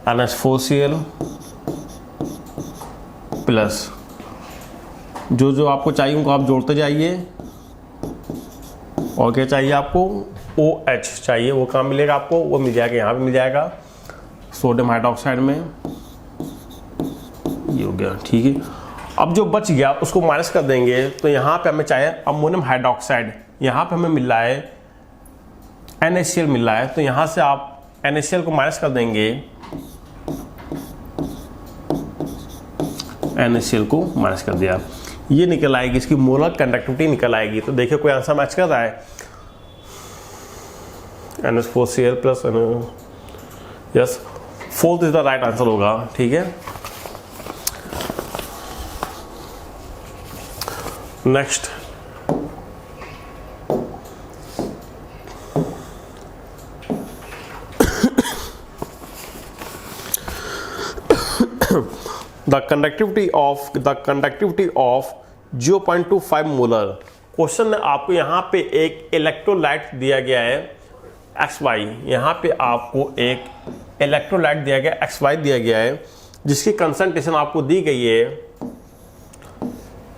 NH4Cl plus जो आपको चाहिए उनको आप जोड़ते जाइए। और क्या चाहिए आपको, OH चाहिए, वो कहाँ मिलेगा आपको, वो मिल जाएगा यहाँ पे मिल जाएगा सोडियम हाइड्रोक्साइड में, ये हो गया। ठीक है, अब जो बच गया उसको माइनस कर देंगे। तो यहाँ पे हमें चाहिए अमोनियम हाइड्रोक्साइड, यहाँ पे हमें मिल रहा है NaCl मिल रहा है। तो यहाँ से आप NaCl को माइनस कर देंगे, NaCl को माइनस कर दिया, ये निकल आएगी, इसकी मोलर कंडक्टिविटी निकल आएगी। तो देखिए कोई आंसर मैच कर रहा है, NH4Cl plus yes, fourth is the right answer होगा। ठीक है, next the conductivity of 0.25 molar. Question में आपको यहाँ पे एक इलेक्ट्रोलाइट दिया गया है XY, यहाँ पे आपको एक इलेक्ट्रोलाइट दिया गया XY दिया गया है, जिसकी कंसंट्रेशन आपको दी गई है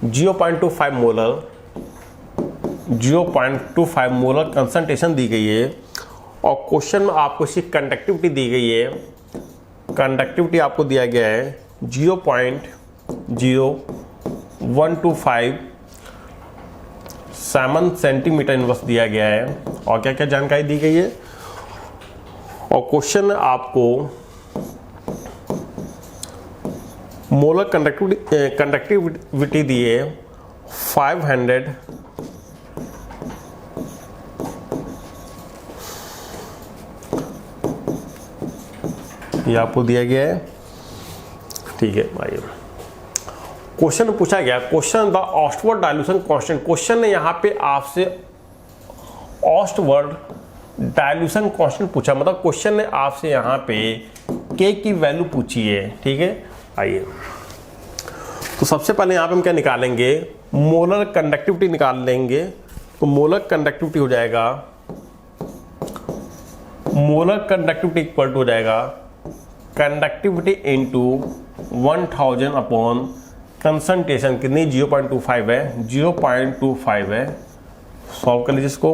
0.25 मोलर, 0.25 मोलर कंसंट्रेशन दी गई है। और क्वेश्चन में आपको इसकी कंडक्टिविटी दी गई है, कंडक्टिविटी आपको दिया गया है 0.0125 7 सेंटीमीटर इनवर्स दिया गया है। और क्या क्या जानकारी दी गई है, और क्वेश्चन में आपको मोलर कंडक्टिविटी दी है 500 ये आपको दिया गया है। ठीक है, आइए क्वेश्चन पूछा गया, question the Ostwald dilution constant. Question ने यहाँ पे आपसे ऑस्टवर्ड डाइल्यूशन कांस्टेंट पूछा, मतलब क्वेश्चन ने आपसे यहाँ पे K की वैल्यू पूछी है। ठीक है, आइए तो सबसे पहले यहाँ पे हम क्या निकालेंगे, मोलर कंडक्टिविटी निकाल लेंगे। तो मोलर कंडक्टिविटी हो जाएगा, मोलर कंडक्टिविटी इक्वल टू हो जाएगा कंडक्टिविटी इंटू 1000 अपॉन कंसंट्रेशन कितनी 0.25 है, 0.25 है। सॉल्व कर लीजिए इसको,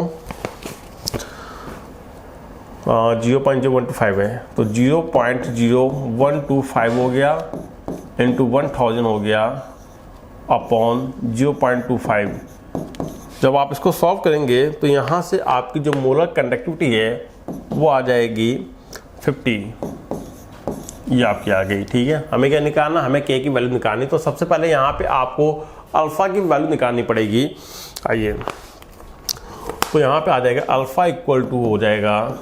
0.0125 है तो 0.0125 हो गया इंटू 1000 हो गया अपॉन 0.25। जब आप इसको सॉल्व करेंगे तो यहाँ से आपकी जो मोलर कंडक्टिविटी है वो आ जाएगी 50, ये आपकी आ गई। ठीक है, हमें क्या निकालना, हमें K की वैल्यू निकालनी। तो सबसे पहले यहाँ पे आपको अल्फा की वैल्यू निकालनी पड़ेगी। आइए तो यहाँ पे आ जाएगा अल्फा इक्वल टू हो जाएगा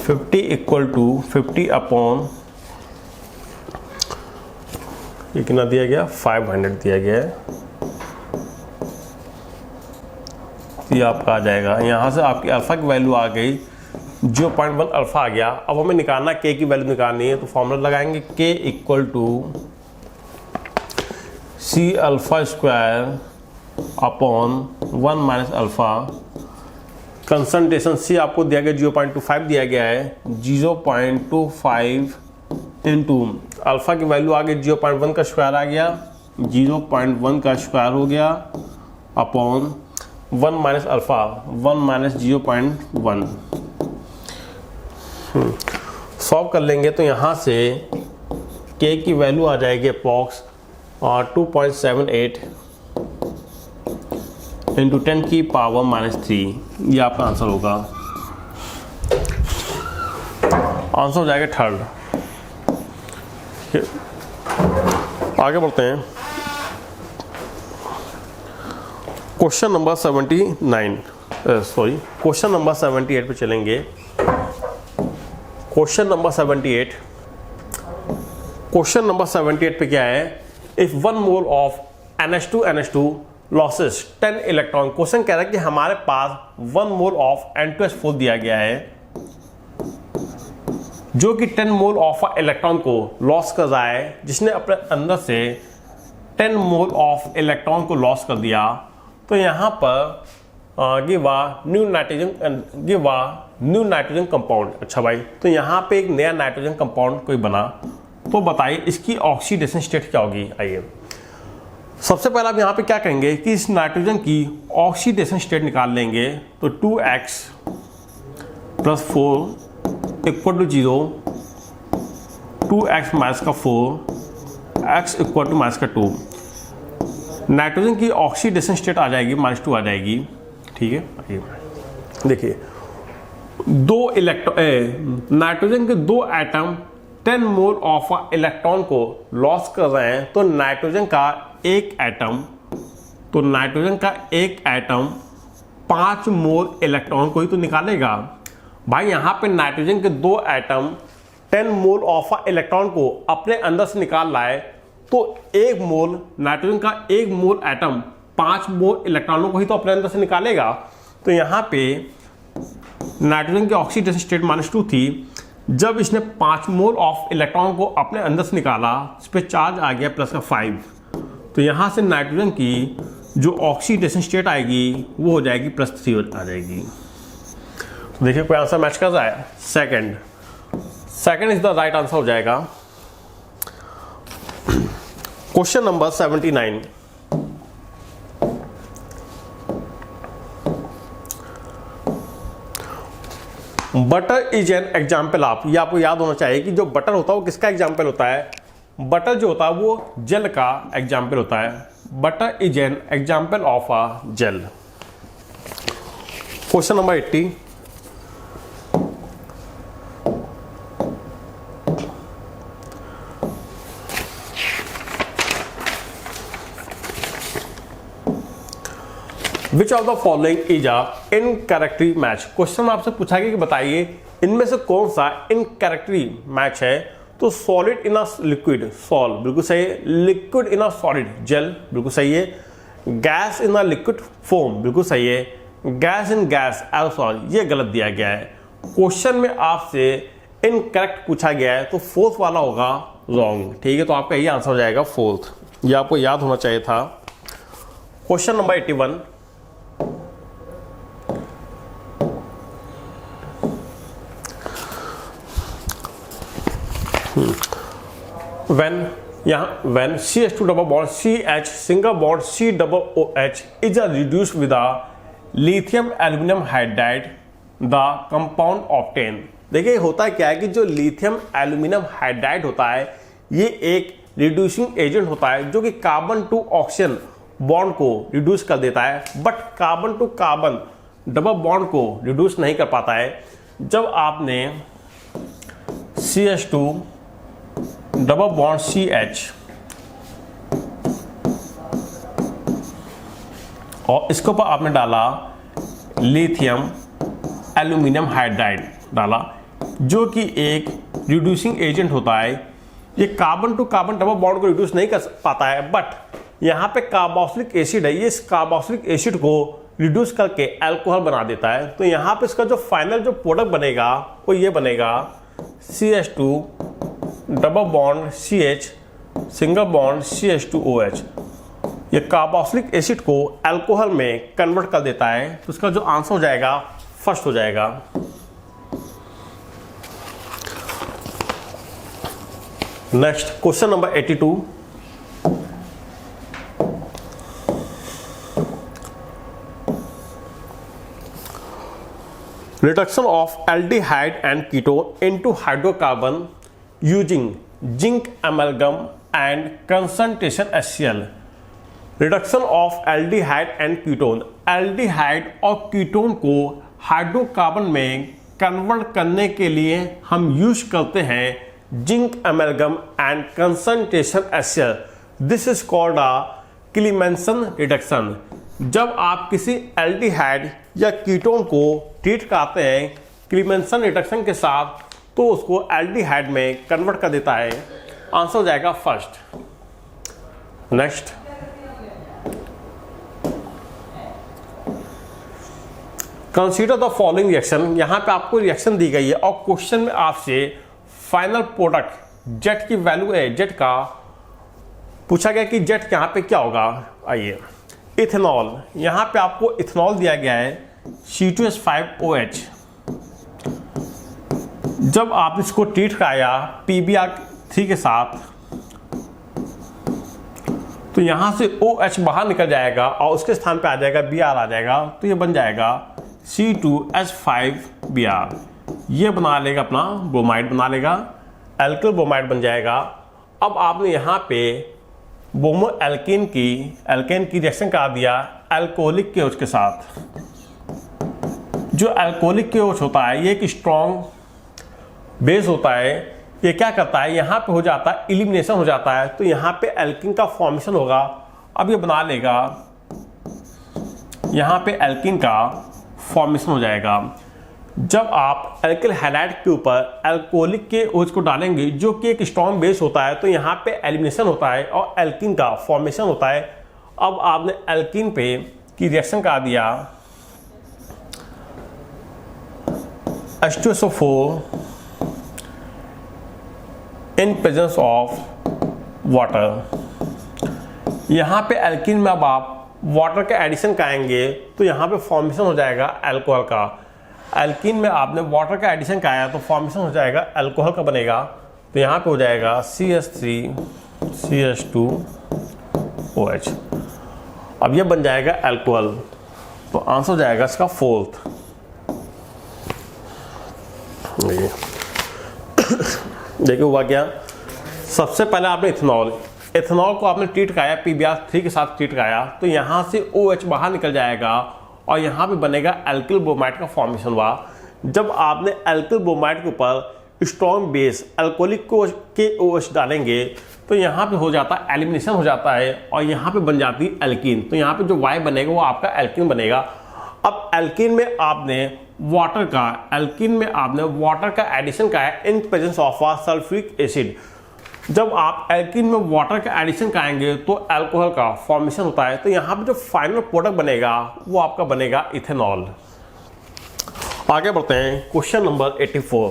50 इक्वल टू 50 अपॉन ये कितना दिया गया 500 दिया गया है। ये आपका आ जाएगा, यहाँ से आपकी अल्फा की वैल्यू आ गई 0.1 अल्फा आ गया। अब हमें निकालना K की वैल्यू निकालनी है, तो फॉर्मूला लगाएंगे K equal to C alpha square upon 1 minus alpha. Concentration C आपको दिया गया 0.25 दिया गया है, 0.25 इंटू अल्फ़ा की वैल्यू आ गई 0.1 का स्क्वायर आ गया, 0.1 का स्क्वायर हो गया upon 1 minus alpha 1 minus 0.1। Solve कर लेंगे तो यहाँ से k की वैल्यू आ जाएगी अप्रॉक्स 2.78 इंटू 10 की पावर -3। ये आपका आंसर होगा। आंसर हो जाएगा थर्ड। आगे बढ़ते हैं। क्वेश्चन नंबर 78 पे चलेंगे। क्वेश्चन नंबर 78 पे क्या है? If 1 mole of NH2 losses 10 electron. Question कह रहा है कि हमारे पास 1 मोल ऑफ N2H4 दिया गया है जो कि 10 मोल ऑफ इलेक्ट्रॉन को लॉस कर रहा है, जिसने अपने अंदर से 10 मोल ऑफ इलेक्ट्रॉन को लॉस कर दिया। तो यहाँ पर गिव न्यू नाइट्रोजन कंपाउंड। अच्छा भाई, तो यहाँ पे एक नया नाइट्रोजन कंपाउंड कोई बना, तो बताइए इसकी ऑक्सीडेशन स्टेट क्या होगी। आइए सबसे पहले आप यहाँ पे क्या करेंगे कि इस नाइट्रोजन की ऑक्सीडेशन स्टेट निकाल लेंगे। तो 2x + 4 = 0, 2x - 4, x = -2। नाइट्रोजन की ऑक्सीडेशन स्टेट आ जाएगी -2 आ जाएगी। ठीक है, देखिए दो नाइट्रोजन के 2 एटम 10 मोल ऑफ इलेक्ट्रॉन को लॉस कर रहे हैं। तो नाइट्रोजन का एक एटम 5 मोल इलेक्ट्रॉन को ही तो निकालेगा। भाई यहाँ पे नाइट्रोजन के 2 एटम 10 मोल ऑफ इलेक्ट्रॉन को अपने अंदर से निकाल रहा है, तो एक मोल नाइट्रोजन का 1 मोल एटम 5 मोल इलेक्ट्रॉनों को ही तो अपने अंदर से निकालेगा। तो यहाँ पे नाइट्रोजन की ऑक्सीडेशन स्टेट -2 थी। जब इसने 5 मोल ऑफ इलेक्ट्रॉन को अपने अंदर से निकाला, इस पर चार्ज आ गया +5। तो यहाँ से नाइट्रोजन की जो ऑक्सीडेशन स्टेट आएगी वो हो जाएगी +3 आ जाएगी। तो देखिए कोई आंसर मैच कर रहा है। Second is the right answer हो जाएगा। Question number 79। Butter is an example of. ये आपको याद होना चाहिए कि जो बटर होता है वो किसका एग्जाम्पल होता है? बटर जो होता है वो जेल का एग्जाम्पल होता है। Butter is an example of a gel. Question number 80। Which of the following is a incorrectly match. Question में आपसे पूछा गया कि बताइए इनमें से कौन सा इनकरेक्टली मैच है। तो solid in a liquid, sol बिल्कुल सही है। Liquid in a solid, gel बिल्कुल सही है। Gas in a liquid, foam बिल्कुल सही है। गैस इन गैस, एरोसॉल, ये गलत दिया गया है। क्वेश्चन में आपसे इनकरेक्ट पूछा गया है तो फोर्थ वाला होगा रॉन्ग। ठीक है, तो आपका ये आंसर हो जाएगा फोर्थ। ये आपको याद होना चाहिए था। Question number 81। when CH2 double bond CH single bond COOH is reduced with a lithium aluminum hydride, the compound obtained। देखिए होता क्या है कि जो लिथियम एल्यूमिनियम हाइड्राइड होता है ये एक रिड्यूसिंग एजेंट होता है जो कि कार्बन टू ऑक्सीजन बॉन्ड को रिड्यूस कर देता है, but carbon to carbon double bond को रिड्यूस नहीं कर पाता है। जब आपने CH2 डबल बॉन्ड CH और इसके ऊपर आपने डाला लिथियम एल्यूमिनियम हाइड्राइड डाला, जो कि एक रिड्यूसिंग एजेंट होता है। ये carbon to carbon double bond को रिड्यूस नहीं कर पाता है, बट यहाँ पे कार्बोक्सिलिक एसिड है, ये इस कार्बोक्सिलिक एसिड को रिड्यूस करके अल्कोहल बना देता है। तो यहाँ पे इसका जो फाइनल जो प्रोडक्ट बनेगा वो ये बनेगा CH2 double bond CH single bond CH2OH। ये कार्बोक्सिलिक एसिड को अल्कोहल में कन्वर्ट कर देता है। तो इसका जो आंसर हो जाएगा फर्स्ट हो जाएगा। Next question number 82, reduction of aldehyde and ketone into hydrocarbon using zinc amalgam and concentration HCl. Reduction of aldehyde and ketone, aldehyde और कीटोन को हाइड्रोकार्बन में कन्वर्ट करने के लिए हम यूज करते हैं zinc amalgam and concentration HCl. This is called a Clemmensen reduction. जब आप किसी एल्डिहाइड या कीटोन को ट्रीट करते हैं क्लीमेंसन रिडक्शन के साथ, तो उसको एल्डिहाइड में कन्वर्ट कर देता है. आंसर हो जाएगा first. Next, consider the following reaction. यहां पे आपको रिएक्शन दी गई है और क्वेश्चन में आपसे फाइनल प्रोडक्ट जेट की वैल्यू है, जेट का पूछा गया कि जेट यहां पे क्या होगा. आइए, इथेनॉल, यहां पे आपको इथेनॉल दिया गया है C2H5OH. जब आप इसको ट्रीट कराया PbR3 के साथ, तो यहां से OH बाहर निकल जाएगा और उसके स्थान पे आ जाएगा Br आ जाएगा, तो ये बन जाएगा C2H5Br. ये बना लेगा अपना ब्रोमाइड, बना लेगा एल्किल ब्रोमाइड बन जाएगा. अब आपने यहाँ पे ब्रोमो एल्केन की रिएक्शन करा दिया अल्कोहलिक KOH के साथ. जो अल्कोहलिक KOH होता है ये एक स्ट्रॉन्ग बेस होता है. ये क्या करता है, यहाँ पे हो जाता है एलिमिनेशन हो जाता है, तो यहाँ पे एल्कीन का फॉर्मेशन होगा. अब ये बना लेगा, यहाँ पे एल्कीन का फॉर्मेशन हो जाएगा. जब आप एल्किल हैलाइड के ऊपर अल्कोहलिक KOH को डालेंगे जो कि एक स्ट्रॉन्ग बेस होता है, तो यहाँ पे एलिमिनेशन होता है और एल्कीन का फॉर्मेशन होता है. अब आपने एल्कीन पे की रिएक्शन करा दिया H2SO4 in presence of water. यहाँ पे एल्कीन में अब आप वाटर का एडिशन कराएंगे तो यहाँ पे फॉर्मेशन हो जाएगा अल्कोहल का. एल्कीन में आपने वाटर का एडिशन कराया तो फॉर्मेशन हो जाएगा अल्कोहल का बनेगा. तो यहाँ पे हो जाएगा CH3CH2OH. अब ये बन जाएगा अल्कोहल. तो आंसर हो जाएगा इसका फोर्थ. देखिए हुआ क्या, सबसे पहले आपने इथेनॉल को आपने ट्रीट कराया PbR3 के साथ ट्रीट कराया, तो यहाँ से OH बाहर निकल जाएगा और यहाँ पे बनेगा एल्किल ब्रोमाइड का फॉर्मेशन हुआ. जब आपने एल्किल ब्रोमाइड के ऊपर स्ट्रॉन्ग बेस अल्कोहलिक KOH डालेंगे तो यहाँ पे हो जाता है एलिमिनेशन हो जाता है और यहाँ पे बन जाती है एल्कीन. तो यहाँ पे जो Y बनेगा वो आपका एल्कीन बनेगा. अब एल्कीन में आपने वाटर का एडिशन का है in presence of sulphuric acid. जब आप एल्कीन में वाटर का एडिशन कराएंगे तो अल्कोहल का फॉर्मेशन होता है. तो यहाँ पे जो फाइनल प्रोडक्ट बनेगा वो आपका बनेगा इथेनॉल. आगे बढ़ते हैं, question number 84.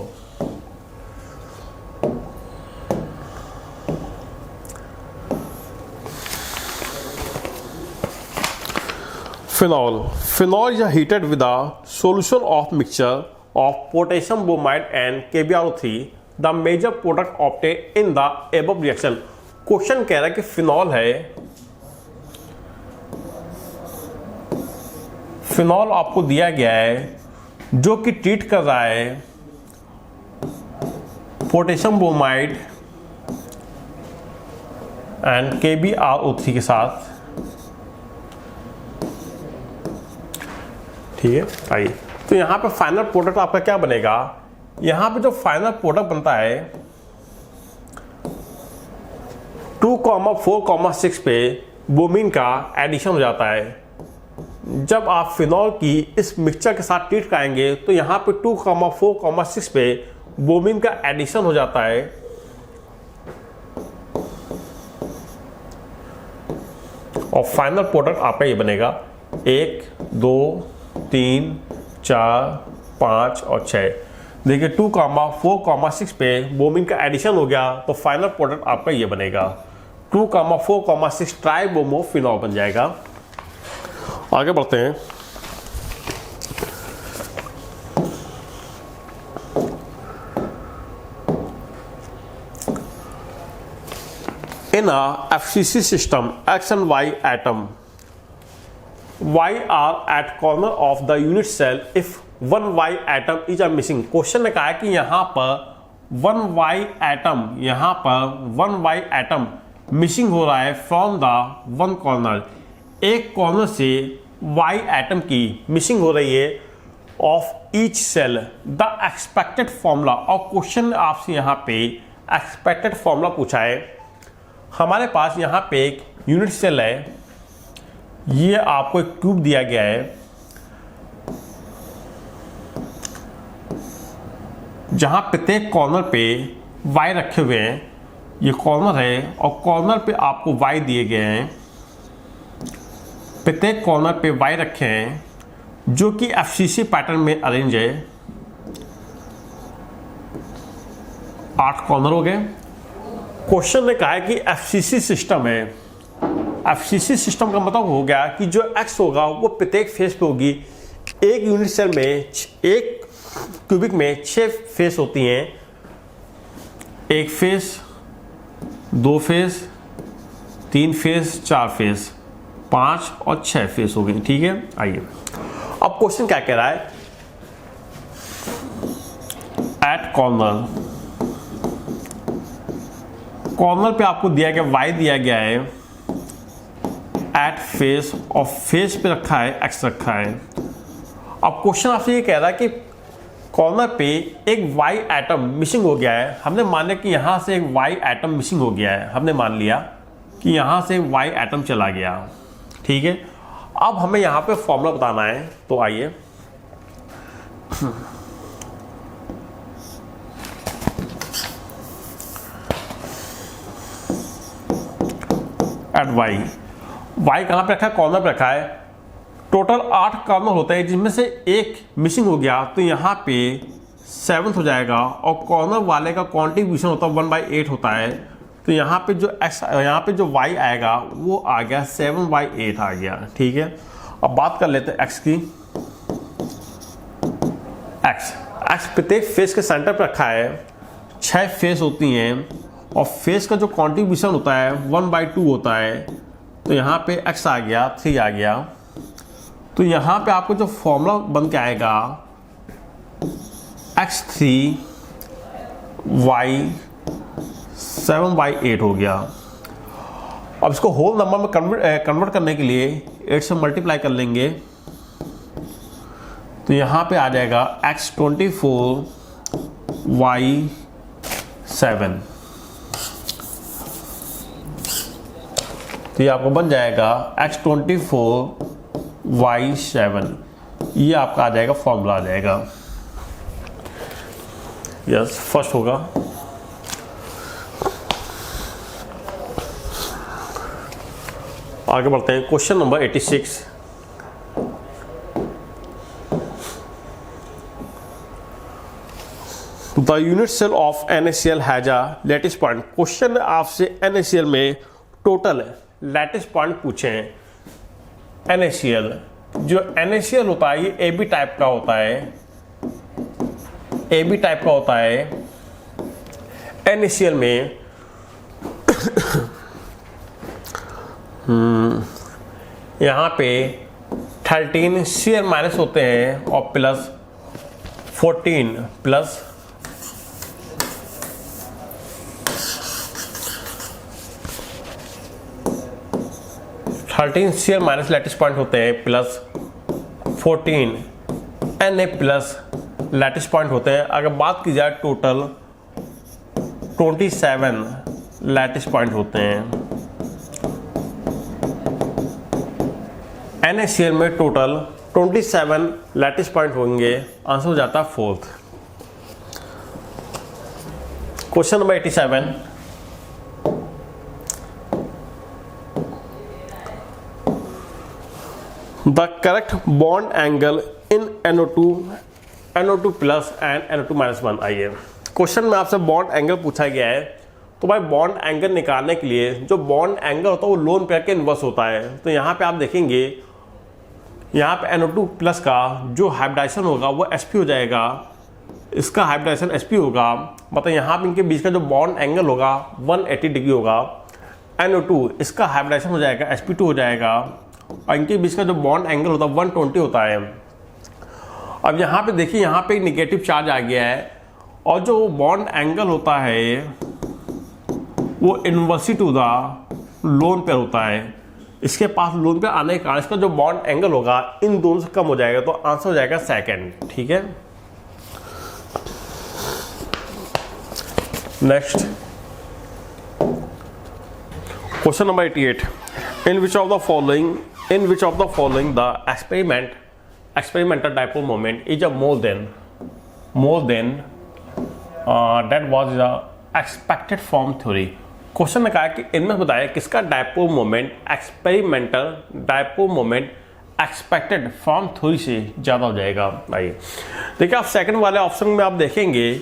Phenol is heated with a solution of mixture of potassium bromide and KBrO3, the major product obtained in the above reaction. Question कह रहा है कि फिनॉल है, फिनॉल आपको दिया गया है जो कि ट्रीट कर रहा है पोटेशियम ब्रोमाइड एंड KBrO3 के साथ. ठीक है, आइए, तो यहाँ पे फाइनल प्रोडक्ट आपका क्या बनेगा. यहाँ पे जो फाइनल प्रोडक्ट बनता है 2,4,6 पे ब्रोमीन का एडिशन हो जाता है. जब आप फिनॉल की इस मिक्सचर के साथ ट्रीट कराएंगे तो यहाँ पे 2,4,6 पे ब्रोमीन का एडिशन हो जाता है. और फाइनल प्रोडक्ट आपका ये बनेगा 1, 2, 3, 4, 5 और 6. देखिए 2,4,6 पे ब्रोमीन का एडिशन हो गया तो फाइनल प्रोडक्ट आपका ये बनेगा 2,4,6 ट्राइब्रोमो फिनॉल बन जाएगा. आगे बढ़ते हैं. In a FCC system, X and Y atom, Y are at corner of the unit cell if one Y atom is a missing। Question ने कहा है कि यहाँ पर वन वाई एटम मिसिंग हो रहा है फ्रॉम द वन कॉर्नर, एक कॉर्नर से वाई एटम की मिसिंग हो रही है of each cell, the expected formula. और क्वेश्चन आपसे यहाँ पे एक्सपेक्टेड फॉर्मूला पूछा है। हमारे पास यहाँ पे एक यूनिट सेल है, ये आपको एक ट्यूब दिया गया है जहाँ प्रत्येक कॉर्नर पे वाई रखे हुए हैं, ये कॉर्नर है और कॉर्नर पे आपको वाई दिए गए हैं, प्रत्येक कॉर्नर पे वाई रखे हैं जो कि एफसीसी पैटर्न में अरेंज है। 8 कॉर्नर हो गए। क्वेश्चन ने कहा है कि एफसीसी सिस्टम है। एफसीसी सिस्टम का मतलब हो गया कि जो एक्स होगा वो प्रत्येक फेस पे होगी। एक यूनिट सेल में एक क्यूबिक में 6 फेस होती हैं, 1 फेस, 2 फेस, 3 फेस, 4 फेस, 5 और 6 फेस हो गई। ठीक है, आइए अब क्वेश्चन क्या कह रहा है। एट कॉर्नर पे आपको दिया गया वाई दिया गया है एट फेस और फेस पे रखा है एक्स रखा है। अब क्वेश्चन आपसे ये कह रहा है कि कॉर्नर पे एक वाई एटम मिसिंग हो गया है। हमने मान लिया कि यहाँ से एक वाई एटम मिसिंग हो गया है, हमने मान लिया कि यहाँ से वाई एटम चला गया। ठीक है, अब हमें यहाँ पे फॉर्मूला बताना है, तो आइए एट वाई कहाँ पे रखा है, कॉर्नर पे रखा है। टोटल 8 कॉर्नर होते हैं जिसमें से एक मिसिंग हो गया तो यहाँ पे 7th हो जाएगा और कॉर्नर वाले का कॉन्ट्रीब्यूशन होता है 1/8 होता है। तो यहाँ पे जो x, यहाँ पे जो y आएगा वो आ गया 7/8 आ गया। ठीक है, अब बात कर लेते हैं x की। x प्रत्येक फेस के सेंटर पर रखा है, 6 फेस होती हैं और फेस का जो कॉन्ट्रीब्यूशन होता है 1/2 होता है। तो यहाँ पे x आ गया, 3 आ गया। तो यहाँ पे आपको जो फॉर्मूला बन के आएगा x3 y 7/8 हो गया। अब इसको होल नंबर में कन्वर्ट करने के लिए 8 से मल्टीप्लाई कर लेंगे तो यहाँ पे आ जाएगा x24 y 7। तो ये आपको बन जाएगा x24 y 7। ये आपका आ जाएगा, फॉर्मूला आ जाएगा। यस, फर्स्ट होगा। आगे बढ़ते हैं, question number 86। The unit cell of NaCl has a lattice point. Question ने आपसे NaCl में टोटल लैटिस पॉइंट पूछे हैं। NaCl, जो NaCl होता है ये AB टाइप का होता है, AB टाइप का होता है। NaCl में यहाँ पे 13 Cl माइनस होते हैं और plus 14 plus 13 Cl minus lattice point होते हैं plus 14 Na plus lattice point होते हैं। अगर बात की जाए टोटल 27 लैटिस पॉइंट होते हैं। NaCl में टोटल 27 लैटिस पॉइंट होंगे। आंसर हो जाता है 4th। Question number 87। The correct bond angle in NO2 plus and NO2 minus 1। आइए, क्वेश्चन में आपसे बॉन्ड एंगल पूछा गया है। तो भाई बॉन्ड एंगल निकालने के लिए जो बॉन्ड एंगल होता है वो लोन पेयर के इनवर्स होता है। तो यहाँ पे आप देखेंगे, यहाँ पे NO2 प्लस का जो हाइब्रिडाइजेशन होगा वो sp हो जाएगा, इसका हाइब्रिडाइजेशन sp होगा। मतलब यहाँ पे इनके बीच का जो बॉन्ड एंगल होगा 180 डिग्री होगा। NO2 इसका हाइब्रिडाइजेशन हो जाएगा, sp2 हो जाएगा, और इनके बीच का जो बॉन्ड एंगल होता है 120 होता है। अब यहाँ पे देखिए, यहाँ पे निगेटिव चार्ज आ गया है, और जो बॉन्ड एंगल होता है वो inversely to the lone pair होता है। इसके पास लोन पेयर आने के कारण इसका जो बॉन्ड एंगल होगा इन दोनों से कम हो जाएगा, तो आंसर हो जाएगा सेकंड। ठीक है, next question number 88। In which of the following the experimental dipole moment is a more than that was the expected from theory। Question ने कहा कि इनमें बताया किसका dipole moment, experimental dipole moment expected from theory से ज़्यादा हो जाएगा। आइए देखिए, आप सेकंड वाले ऑप्शन में आप देखेंगे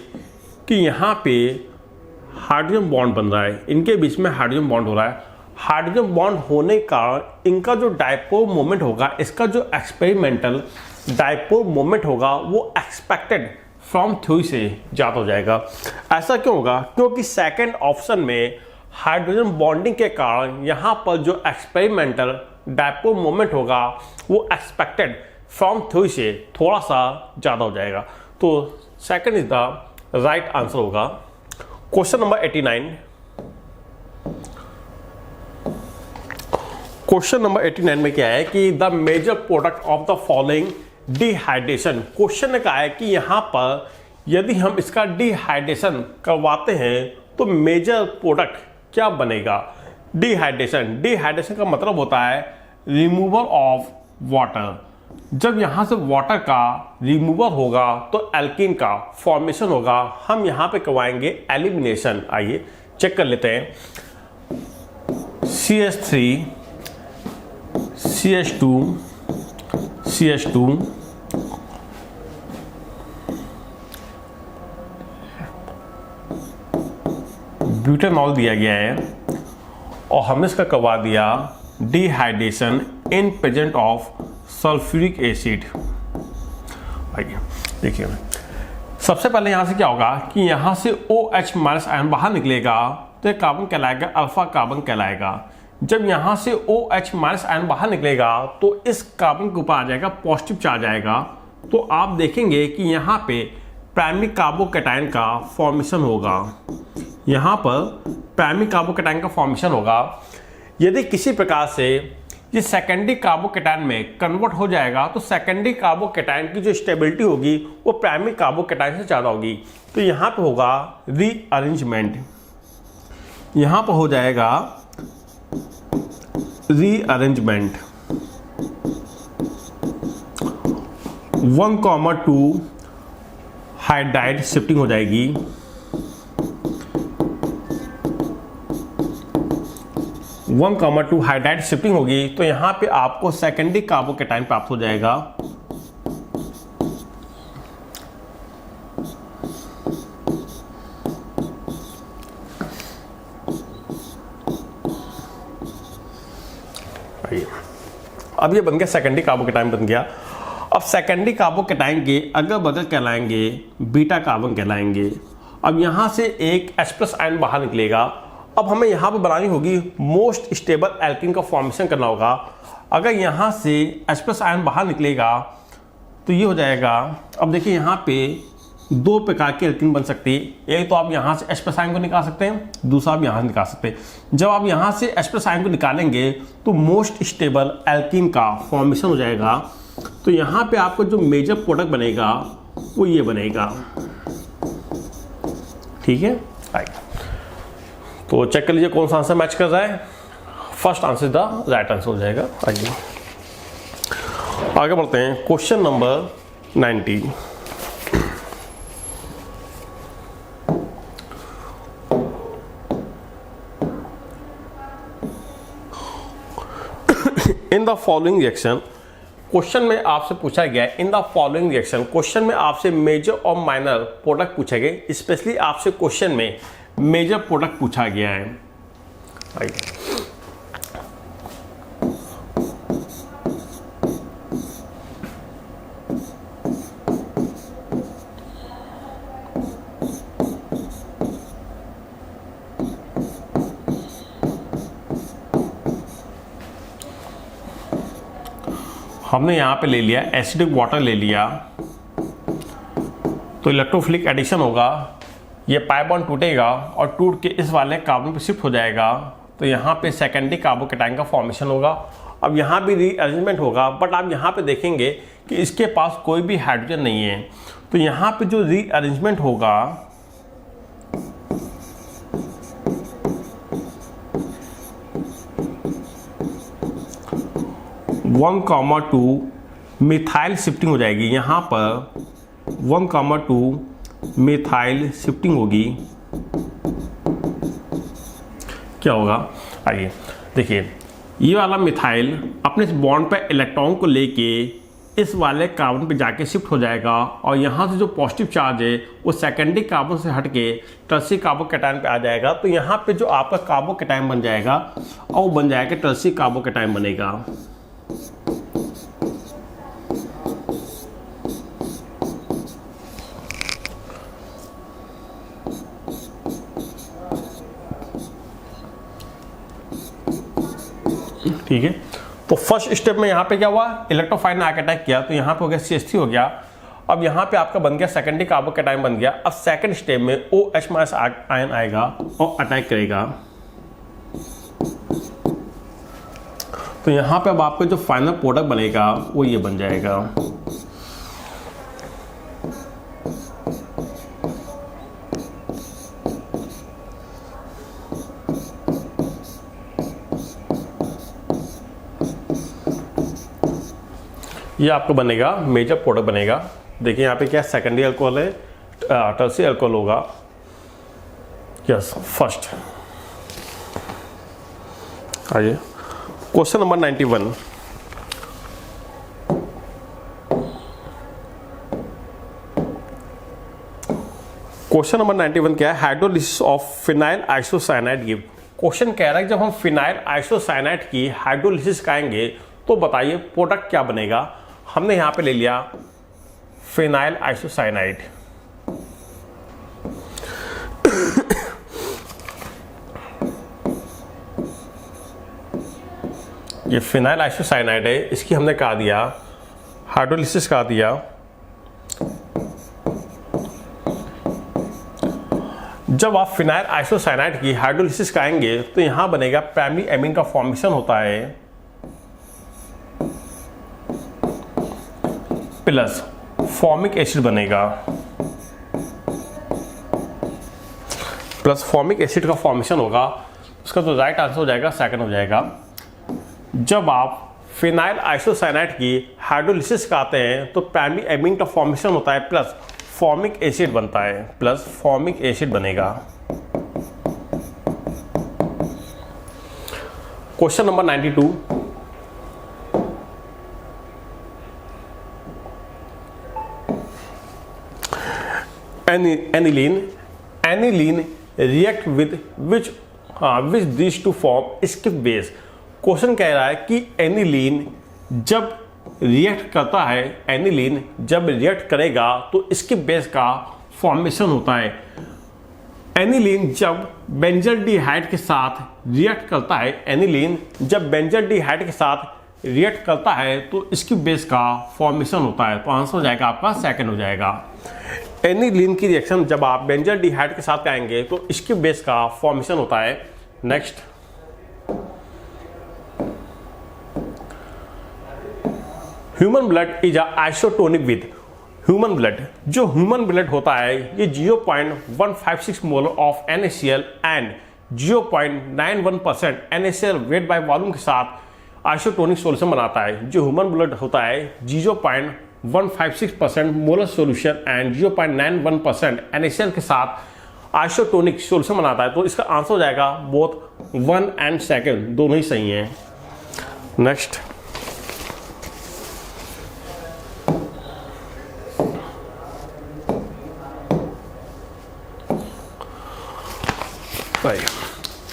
कि यहाँ पे हाइड्रोजन बॉन्ड बन रहा है, इनके बीच में हाइड्रोजन बॉन्ड हो रहा है। हाइड्रोजन बॉन्ड होने का इनका जो डायपोल मोमेंट होगा, इसका जो एक्सपेरिमेंटल डायपोल मोमेंट होगा वो एक्सपेक्टेड फ्रॉम थ्योरी से ज़्यादा हो जाएगा। ऐसा क्यों होगा? क्योंकि सेकंड ऑप्शन में हाइड्रोजन बॉन्डिंग के कारण यहाँ पर जो एक्सपेरिमेंटल डायपोल मोमेंट होगा वो एक्सपेक्टेड फ्रॉम थ्योरी से थोड़ा सा ज़्यादा हो जाएगा। तो second is the right answer होगा। Question number 89। क्वेश्चन नंबर 89 में क्या है कि the major product of the following dehydration. Question ने कहा है कि यहाँ पर यदि हम इसका डिहाइड्रेशन करवाते हैं तो मेजर प्रोडक्ट क्या बनेगा? डिहाइड्रेशन का मतलब होता है रिमूवल ऑफ वाटर। जब यहाँ से वाटर का रिमूवल होगा तो एल्कीन का फॉर्मेशन होगा। हम यहाँ पे करवाएंगे एलिमिनेशन। आइए चेक कर लेते हैं। CH3 CH2 ब्यूटेनॉल दिया गया है और हमने इसका करवा दिया dehydration in present of sulphuric acid. आइए देखिए, सबसे पहले यहाँ से क्या होगा कि यहाँ से OH माइनस आयन बाहर निकलेगा तो ये कार्बन कहलाएगा, अल्फा कार्बन कहलाएगा। जब यहाँ से OH माइनस आयन बाहर निकलेगा तो इस कार्बन के ऊपर आ जाएगा पॉजिटिव चार्ज आएगा। तो आप देखेंगे कि यहाँ पे प्राइमरी कार्बोकैटायन का फॉर्मेशन होगा। यहाँ पर प्राइमरी कार्बोकैटायन का फॉर्मेशन होगा। यदि किसी प्रकार से ये सेकेंडरी कार्बोकैटायन में कन्वर्ट हो जाएगा तो सेकेंडरी कार्बोकैटायन की जो स्टेबिलिटी होगी वो प्राइमरी कार्बोकैटायन से ज़्यादा होगी। तो यहाँ पे होगा रीअरेंजमेंट, यहाँ पर हो जाएगा रीअरेंजमेंट 1,2 हाइड्राइड शिफ्टिंग हो जाएगी। One comma two hydride shifting होगी तो यहाँ पे आपको सेकेंडरी कार्बोकैटायन प्राप्त हो जाएगा। अब ये बन गया सेकेंडरी कार्बोकैटायन बन गया। अब सेकेंडरी कार्बोकैटायन के अगल बगल कहलाएंगे बीटा कार्बन कहलाएंगे। अब यहाँ से एक H+ आयन बाहर निकलेगा। अब हमें यहाँ पर बनानी होगी मोस्ट स्टेबल एल्कीन का फॉर्मेशन करना होगा। अगर यहाँ से H+ आयन बाहर निकलेगा तो ये हो जाएगा। अब देखिए यहाँ पे दो प्रकार की एल्कीन बन सकती है। एक तो आप यहाँ से H+ आयन को निकाल सकते हैं, दूसरा आप यहाँ से निकाल सकते हैं। जब आप यहाँ से H+ आयन को निकालेंगे तो मोस्ट स्टेबल एल्कीन का फॉर्मेशन हो जाएगा। तो यहाँ पे आपको जो मेजर प्रोडक्ट बनेगा वो ये बनेगा। ठीक है, तो चेक कर लीजिए कौन सा आंसर मैच कर रहा है। First answer the right answer हो जाएगा। आइए आगे बढ़ते हैं। Question number 90। In the following reaction, question में आपसे पूछा गया in the following reaction. Question में आपसे मेजर और माइनर प्रोडक्ट पूछे गए। स्पेशली आपसे क्वेश्चन में मेजर प्रोडक्ट पूछा गया है। आइए हमने यहाँ पे ले लिया एसिडिक वाटर ले लिया, तो इलेक्ट्रोफिलिक एडिशन होगा, ये पाई बॉन्ड टूटेगा और टूट के इस वाले कार्बन पे शिफ्ट हो जाएगा, तो यहाँ पे सेकेंडरी कार्बोकैटायन का फॉर्मेशन होगा। अब यहाँ भी रीअरेंजमेंट होगा, बट आप यहाँ पे देखेंगे कि इसके पास कोई भी हाइड्रोजन नहीं है, तो यहाँ पे जो रीअरेंजमेंट होगा 1,2 मिथाइल शिफ्टिंग हो जाएगी। यहाँ पर 1,2 मिथाइल शिफ्टिंग होगी। क्या होगा, आइए देखिए, ये वाला मिथाइल अपने इस बॉन्ड पे इलेक्ट्रॉन को लेके इस वाले कार्बन पे जाके शिफ्ट हो जाएगा और यहाँ से जो पॉजिटिव चार्ज है वो सेकेंडरी कार्बन से हटके टर्शियरी कार्बोकैटायन पे आ जाएगा। तो यहाँ पे जो आपका कार्बोकैटायन बन जाएगा और वो बन जाएगा टर्शियरी कार्बोकैटायन बनेगा। ठीक है, तो फर्स्ट स्टेप में यहाँ पे क्या हुआ, इलेक्ट्रोफाइल ने आके अटैक किया, तो यहाँ पे हो गया CH3 हो गया। अब यहाँ पे आपका बन गया सेकेंडरी कार्बोकैटायन बन गया। अब सेकंड स्टेप में OH- आयन आएगा और अटैक करेगा। तो यहाँ पे अब आपका जो फाइनल प्रोडक्ट बनेगा वो ये बन जाएगा। ये आपको बनेगा मेजर प्रोडक्ट बनेगा। देखिए यहाँ पे क्या सेकेंडरी अल्कोहल है, टर्शियरी अल्कोहल होगा। यस, फर्स्ट आइए क्वेश्चन नंबर 91। क्वेश्चन नंबर 91 क्या है, hydrolysis of phenyl isocyanide give. Question कह रहा है जब हम फिनाइल आइसोसाइनाइड की हाइड्रोलिसिस कराएंगे तो बताइए प्रोडक्ट क्या बनेगा। हमने यहाँ पे ले लिया फिनाइल आइसोसाइनाइड। ये फिनाइल आइसोसाइनाइड है, इसकी हमने कहा दिया हाइड्रोलिसिस कहा दिया। जब आप फिनाइल आइसोसाइनाइड की हाइड्रोलिसिस कराएंगे तो यहां बनेगा प्राइमरी एमीन का फॉर्मेशन होता है प्लस फॉर्मिक एसिड बनेगा, प्लस फॉर्मिक एसिड का फॉर्मेशन होगा। उसका तो राइट आंसर हो जाएगा सेकंड हो जाएगा। जब आप फिनाइल आइसोसाइनाइड की हाइड्रोलिसिस कराते हैं तो प्राइमरी एमीन का फॉर्मेशन होता है प्लस फॉर्मिक एसिड बनता है, प्लस फॉर्मिक एसिड बनेगा। Question number 92। Aniline react with which these two form skip base। Question कह रहा है कि एनिलीन जब रिएक्ट करता है, एनिलीन जब रिएक्ट करेगा तो इसके बेस का फॉर्मेशन होता है। एनिलीन जब बेंजल्डिहाइड के साथ रिएक्ट करता है, एनिलीन जब बेंजल्डिहाइड के साथ रिएक्ट करता है तो इसकी बेस का फॉर्मेशन होता है। तो आंसर हो जाएगा आपका सेकंड हो जाएगा। एनिलीन की रिएक्शन जब आप बेंजल्डिहाइड के साथ कराएंगे तो इसकी बेस का फॉर्मेशन होता है। Next, human blood is isotonic with. Human blood, जो ह्यूमन ब्लड होता है ये 0.156 molar of NaCl and 0.91% NaCl weight by volume के साथ आइसोटोनिक सॉल्यूशन बनाता है। जो ह्यूमन ब्लड होता है 0.156% मोलर सॉल्यूशन एंड 0.91% NaCl के साथ आइसोटोनिक सॉल्यूशन बनाता है। तो इसका आंसर हो जाएगा बोथ 1 एंड सेकंड दोनों ही सही हैं। Next,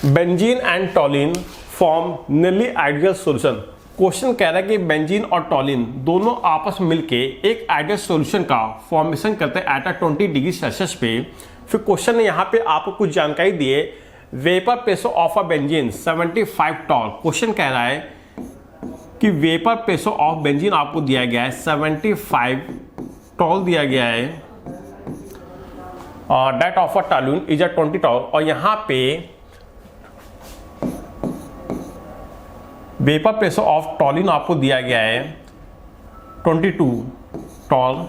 benzene and टॉलिन form nearly ideal solution. Question कह रहा है कि बेंजीन और टॉलिन दोनों आपस में मिलके एक आइडियल सॉल्यूशन का फॉर्मेशन करते हैं एट 20 डिग्री सेल्सियस पे। फिर क्वेश्चन ने यहाँ पे आपको कुछ जानकारी दी है। Vapour pressure of a benzene 75 torr. Question कह रहा है कि वेपर प्रेशर ऑफ बेंजीन आपको दिया गया है 75 टॉल दिया गया है, और that of a toluene is 20 torr, और यहाँ पे वेपर प्रेशर ऑफ टॉलिन आपको दिया गया है 22 टॉल।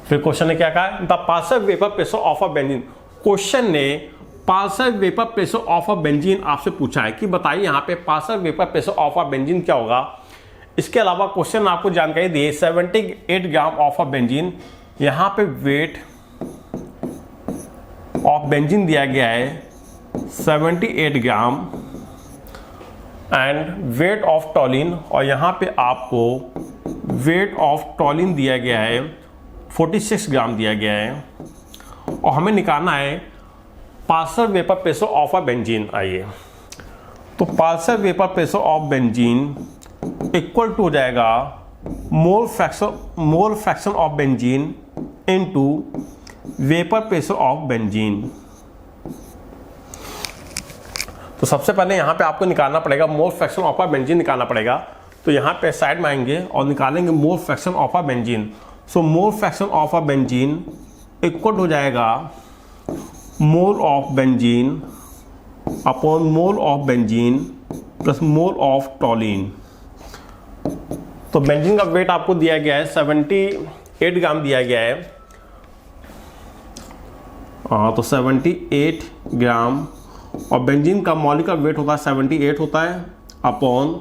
फिर क्वेश्चन ने क्या कहा, the partial vapour pressure of a benzene. Question ने partial vapour pressure of a benzene आपसे पूछा है कि बताइए यहाँ पे partial vapour pressure of a benzene क्या होगा। इसके अलावा क्वेश्चन आपको जानकारी दिए 78 ग्राम ऑफ अ बेंजीन, यहाँ पे वेट ऑफ बेंजीन दिया गया है 78 ग्राम एंड वेट ऑफ टॉलिन, और यहाँ पे आपको वेट ऑफ टॉलिन दिया गया है 46 ग्राम दिया गया है, और हमें निकालना है partial vapour pressure of a benzene. आइए, तो partial vapour pressure of benzene equal to हो जाएगा mole fraction of benzene into vapour pressure of benzene. तो सबसे पहले यहाँ पे आपको निकालना पड़ेगा mole fraction of a benzene निकालना पड़ेगा। तो यहाँ पे साइड में आएंगे और निकालेंगे मोल fraction of a benzene. So mole fraction of a benzene equal हो जाएगा mole of benzene upon mole of benzene plus mole of टॉलिन। तो बेंजीन का वेट आपको दिया गया है 78 ग्राम दिया गया है, तो 78 ग्राम, और बेंजीन का मॉलिक्यूलर वेट होता है 78 होता है अपॉन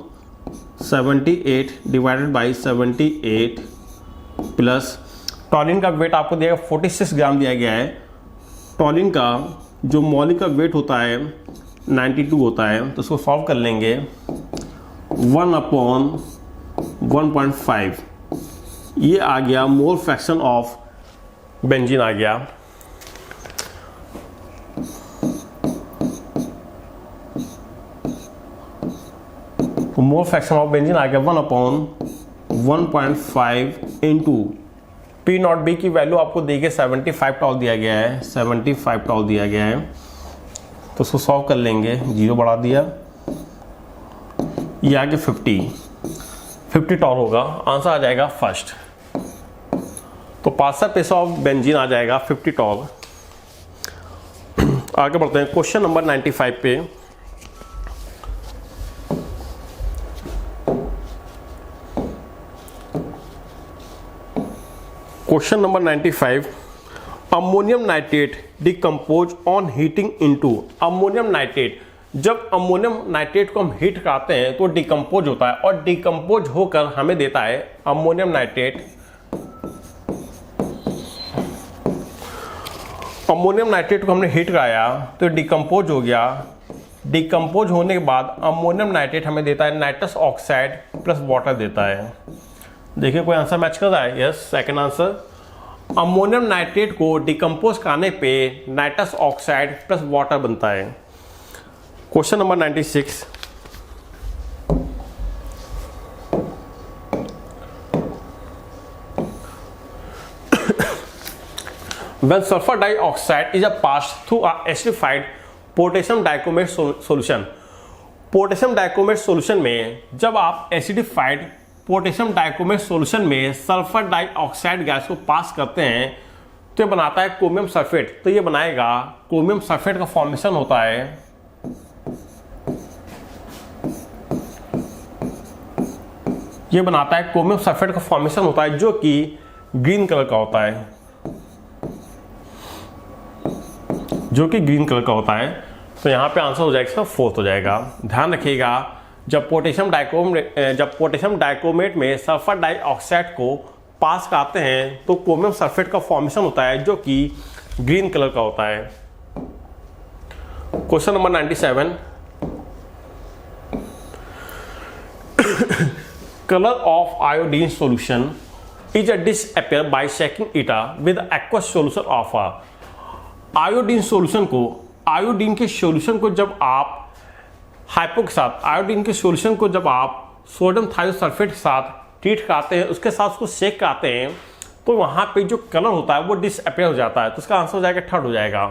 78 डिवाइडेड बाई 78 प्लस टॉलिन का वेट आपको दिया 46 ग्राम दिया गया है। टॉलिन का जो मॉलिक्यूलर वेट होता है 92 होता है, तो उसको सॉल्व कर लेंगे 1 अपॉन 1.5, ये आ गया मोल फ्रैक्शन ऑफ बेंजीन आ गया। तो मोल फ्रैक्शन ऑफ बेंजीन आ गया 1 upon 1.5 into P not be की वैल्यू आपको दी गई 75 टॉल दिया गया है, 75 टॉल दिया गया है। तो उसको सॉल्व कर लेंगे, 0 बढ़ा दिया, ये आगे 50 टॉल होगा, आंसर आ जाएगा फर्स्ट। तो पार्शियल प्रेशर ऑफ बेंजीन आ जाएगा 50 टॉल। आगे बढ़ते हैं क्वेश्चन नंबर 95 पे। Question number 95, ammonium nitrate decompose on heating into. Ammonium nitrate, जब अमोनियम नाइट्रेट को हम हीट कराते हैं तो डिकम्पोज होता है, और डिकम्पोज होकर हमें देता है अमोनियम नाइट्रेट। अमोनियम नाइट्रेट को हमने हीट कराया तो डिकम्पोज हो गया। डिकम्पोज होने के बाद अमोनियम नाइट्रेट हमें देता है नाइट्रस ऑक्साइड प्लस वाटर देता है। देखिए कोई आंसर मैच कर रहा है? Yes, second answer. Ammonium nitrate को डिकम्पोज करने पे नाइट्रस ऑक्साइड प्लस वाटर बनता है। Question number 96, when sulfur dioxide is passed through a acidified potassium dichromate solution। Potassium dichromate solution में जब आप एसिडिफाइड पोटेशियम डाइक्रोमेट सॉल्यूशन में सल्फर डाइऑक्साइड गैस को पास करते हैं तो ये बनाता है क्रोमियम सल्फेट। तो ये बनाएगा क्रोमियम सल्फेट का फॉर्मेशन होता है, ये बनाता है क्रोमियम सल्फेट का फॉर्मेशन होता है जो कि ग्रीन कलर का होता है, जो कि ग्रीन कलर का होता है। तो यहाँ पे आंसर हो जाएगा इसका फोर्थ हो जाएगा। ध्यान रखिएगा, जब पोटेशियम डाइक्रोमेट में सल्फर डाइऑक्साइड को पास कराते हैं तो क्रोमियम सल्फेट का फॉर्मेशन होता है जो कि ग्रीन कलर का होता है। Question number 97, colour of iodine solution is a disappear by shaking it with aqueous solution of a. Iodine solution को, आयोडीन के सॉल्यूशन को जब आप हाइपो के साथ, आयोडीन के सॉल्यूशन को जब आप सोडियम थायोसल्फेट के साथ ट्रीट कराते हैं, उसके साथ उसको शेक कराते हैं तो वहाँ पे जो कलर होता है वो डिसअपियर हो जाता है। तो इसका आंसर हो जाएगा थर्ड हो जाएगा।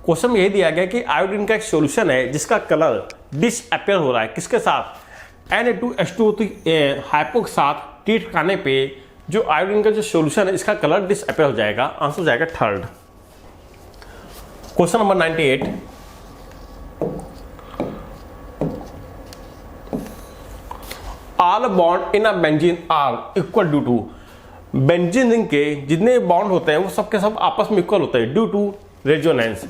क्वेश्चन में यही दिया गया कि आयोडीन का एक सॉल्यूशन है जिसका कलर डिसअपियर हो रहा है, किसके साथ? Na2H2O हाइपो के साथ ट्रीट करने पे जो आयोडीन का जो सॉल्यूशन है इसका कलर डिसअपियर हो जाएगा। आंसर हो जाएगा third. Question number 98, all bond in a benzene are equal due to, benzene ring के जितने बॉन्ड होते हैं वो सब के सब आपस में इक्वल होते हैं ड्यू टू रेजोनेंस।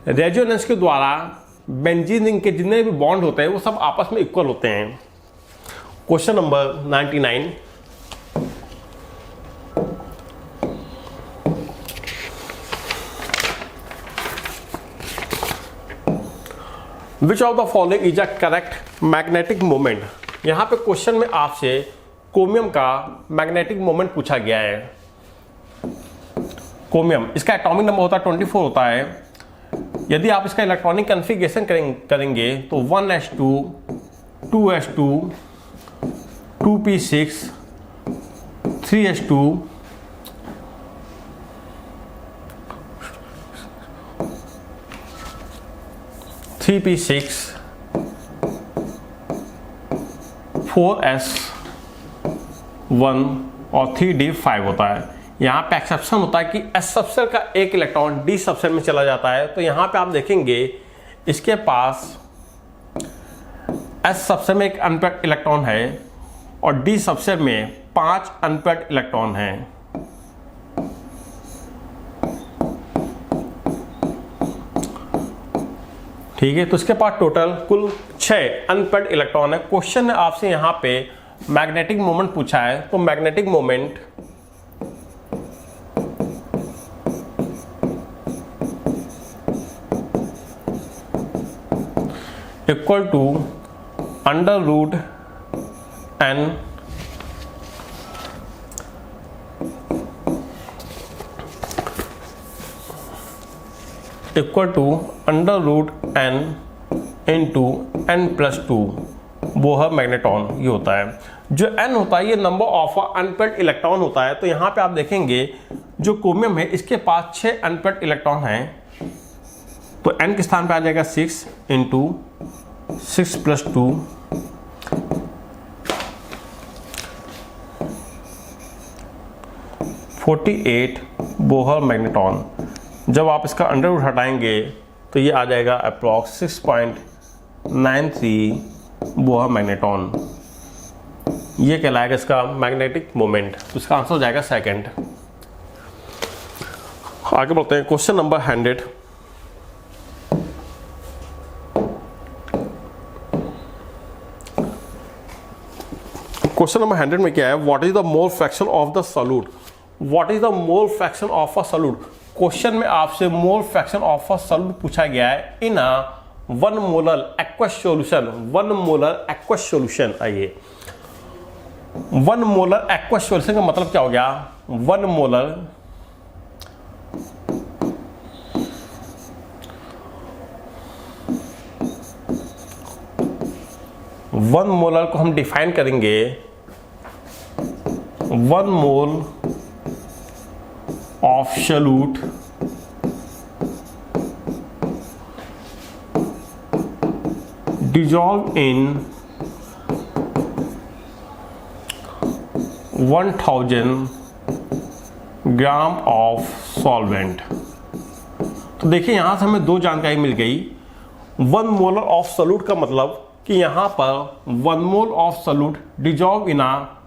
रेजोनेंस के द्वारा बेंजीन रिंग के जितने भी बॉन्ड होते हैं वो सब आपस में इक्वल होते हैं। Question number 99, which of the following is a correct magnetic moment. यहां पे क्वेश्चन में आपसे क्रोमियम का मैग्नेटिक मोमेंट पूछा गया है। क्रोमियम, इसका एटॉमिक नंबर होता है 24 होता है। यदि आप इसका इलेक्ट्रॉनिक कॉन्फ़िगरेशन करेंगे तो 1s2 2s2 2p6 3s2 3p6 4s1 और 3d5 होता है। यहाँ पे एक्सेप्शन होता है कि एस सबसेल का एक इलेक्ट्रॉन डी सबसेल में चला जाता है। तो यहाँ पे आप देखेंगे इसके पास एस सबसेल में एक अनपेयर्ड इलेक्ट्रॉन है और डी सबसेल में 5 अनपेयर्ड इलेक्ट्रॉन हैं। ठीक है, तो इसके पास टोटल कुल 6 अनपेयर्ड इलेक्ट्रॉन है। क्वेश्चन ने आपसे यहाँ पे मैग्नेटिक मोमेंट पूछा है, तो magnetic moment equal to under root n equal to under root n into n plus 2 Bohr magnetron ये होता है। जो n होता है ये नंबर ऑफ अनपेयर्ड इलेक्ट्रॉन होता है। तो यहाँ पे आप देखेंगे जो क्रोमियम है इसके पास 6 अनपेयर्ड इलेक्ट्रॉन हैं, तो n के स्थान पे आ जाएगा 6 इंटू 6 प्लस 2 48 बोहर मैग्नेट्रॉन। जब आप इसका अंडर रूट हटाएंगे तो ये आ जाएगा अप्रॉक्स 6.93 बोहर मैग्नेट्रॉन। ये कहलाएगा इसका मैग्नेटिक मोमेंट। तो इसका आंसर हो जाएगा सेकंड। आगे बढ़ते हैं क्वेश्चन नंबर 100। क्वेश्चन नंबर 100 में क्या है, what is the mole fraction of the solute. What is the mole fraction of a solute. Question में आपसे mole fraction of a solute पूछा गया है इन अ 1 molar aqueous solution. 1 molar aqueous solution. आइए 1 molar aqueous solution का मतलब क्या हो गया। 1 मोलर को हम डिफाइन करेंगे 1 मोल of solute dissolved in 1000 gram of solvent. तो देखिए यहां से हमें 2 जानकारी मिल गई। 1 मोलर ऑफ सॉल्यूट का मतलब कि यहां पर 1 मोल of solute dissolve in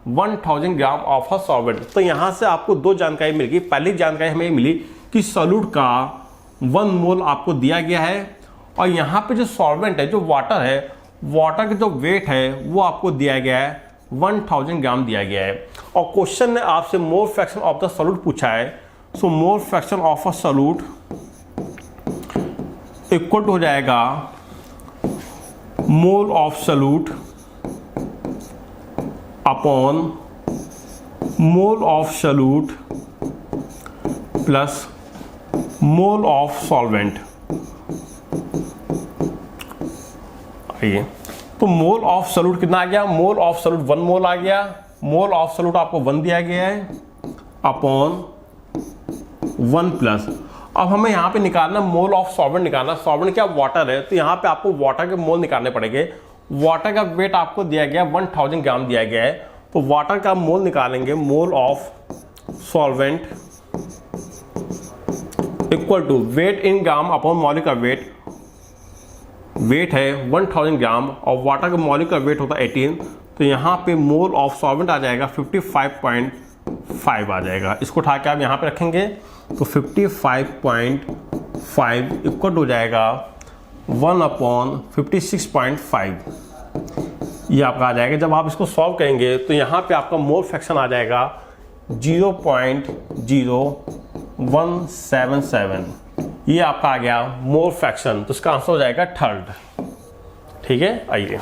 1000 gram of a solvent. तो यहां से आपको 2 जानकारी मिल गई। पहली जानकारी हमें मिली कि सॉल्यूट का 1 मोल आपको दिया गया है और यहाँ पे जो सॉल्वेंट है जो वाटर है, वाटर का जो वेट है वो आपको दिया गया है 1000 ग्राम दिया गया है। और क्वेश्चन ने आपसे mole fraction of the solute पूछा है। So mole fraction of a solute equal to हो जाएगा mole of solute upon mole of solute plus mole of solvent. आइए तो मोल ऑफ सॉल्यूट कितना आ गया। मोल ऑफ सॉल्यूट 1 मोल आ गया। मोल ऑफ सॉल्यूट आपको 1 दिया गया है अपॉन 1 प्लस। अब हमें यहाँ पे निकालना मोल ऑफ सॉल्वेंट निकालना। सॉल्वेंट क्या, वाटर है। तो यहाँ पे आपको वाटर के मोल निकालने पड़ेंगे। वाटर का वेट आपको दिया गया 1000 ग्राम दिया गया है, तो वाटर का मोल निकालेंगे, mole of solvent equal to weight in gram upon molecular weight. Weight है 1000 ग्राम और वाटर का मॉलिक्यूलर वेट होता है 18, तो यहाँ पे मोल ऑफ सॉल्वेंट आ जाएगा 55.5 आ जाएगा। इसको उठा के आप यहाँ पे रखेंगे तो 55.5 इक्वल हो जाएगा 1/56.5, ये आपका आ जाएगा। जब आप इसको सॉल्व करेंगे तो यहाँ पे आपका मोल फ्रैक्शन आ जाएगा 0.0177, ये आपका आ गया मोल फ्रैक्शन, तो इसका आंसर हो जाएगा थर्ड। ठीक है, आइए।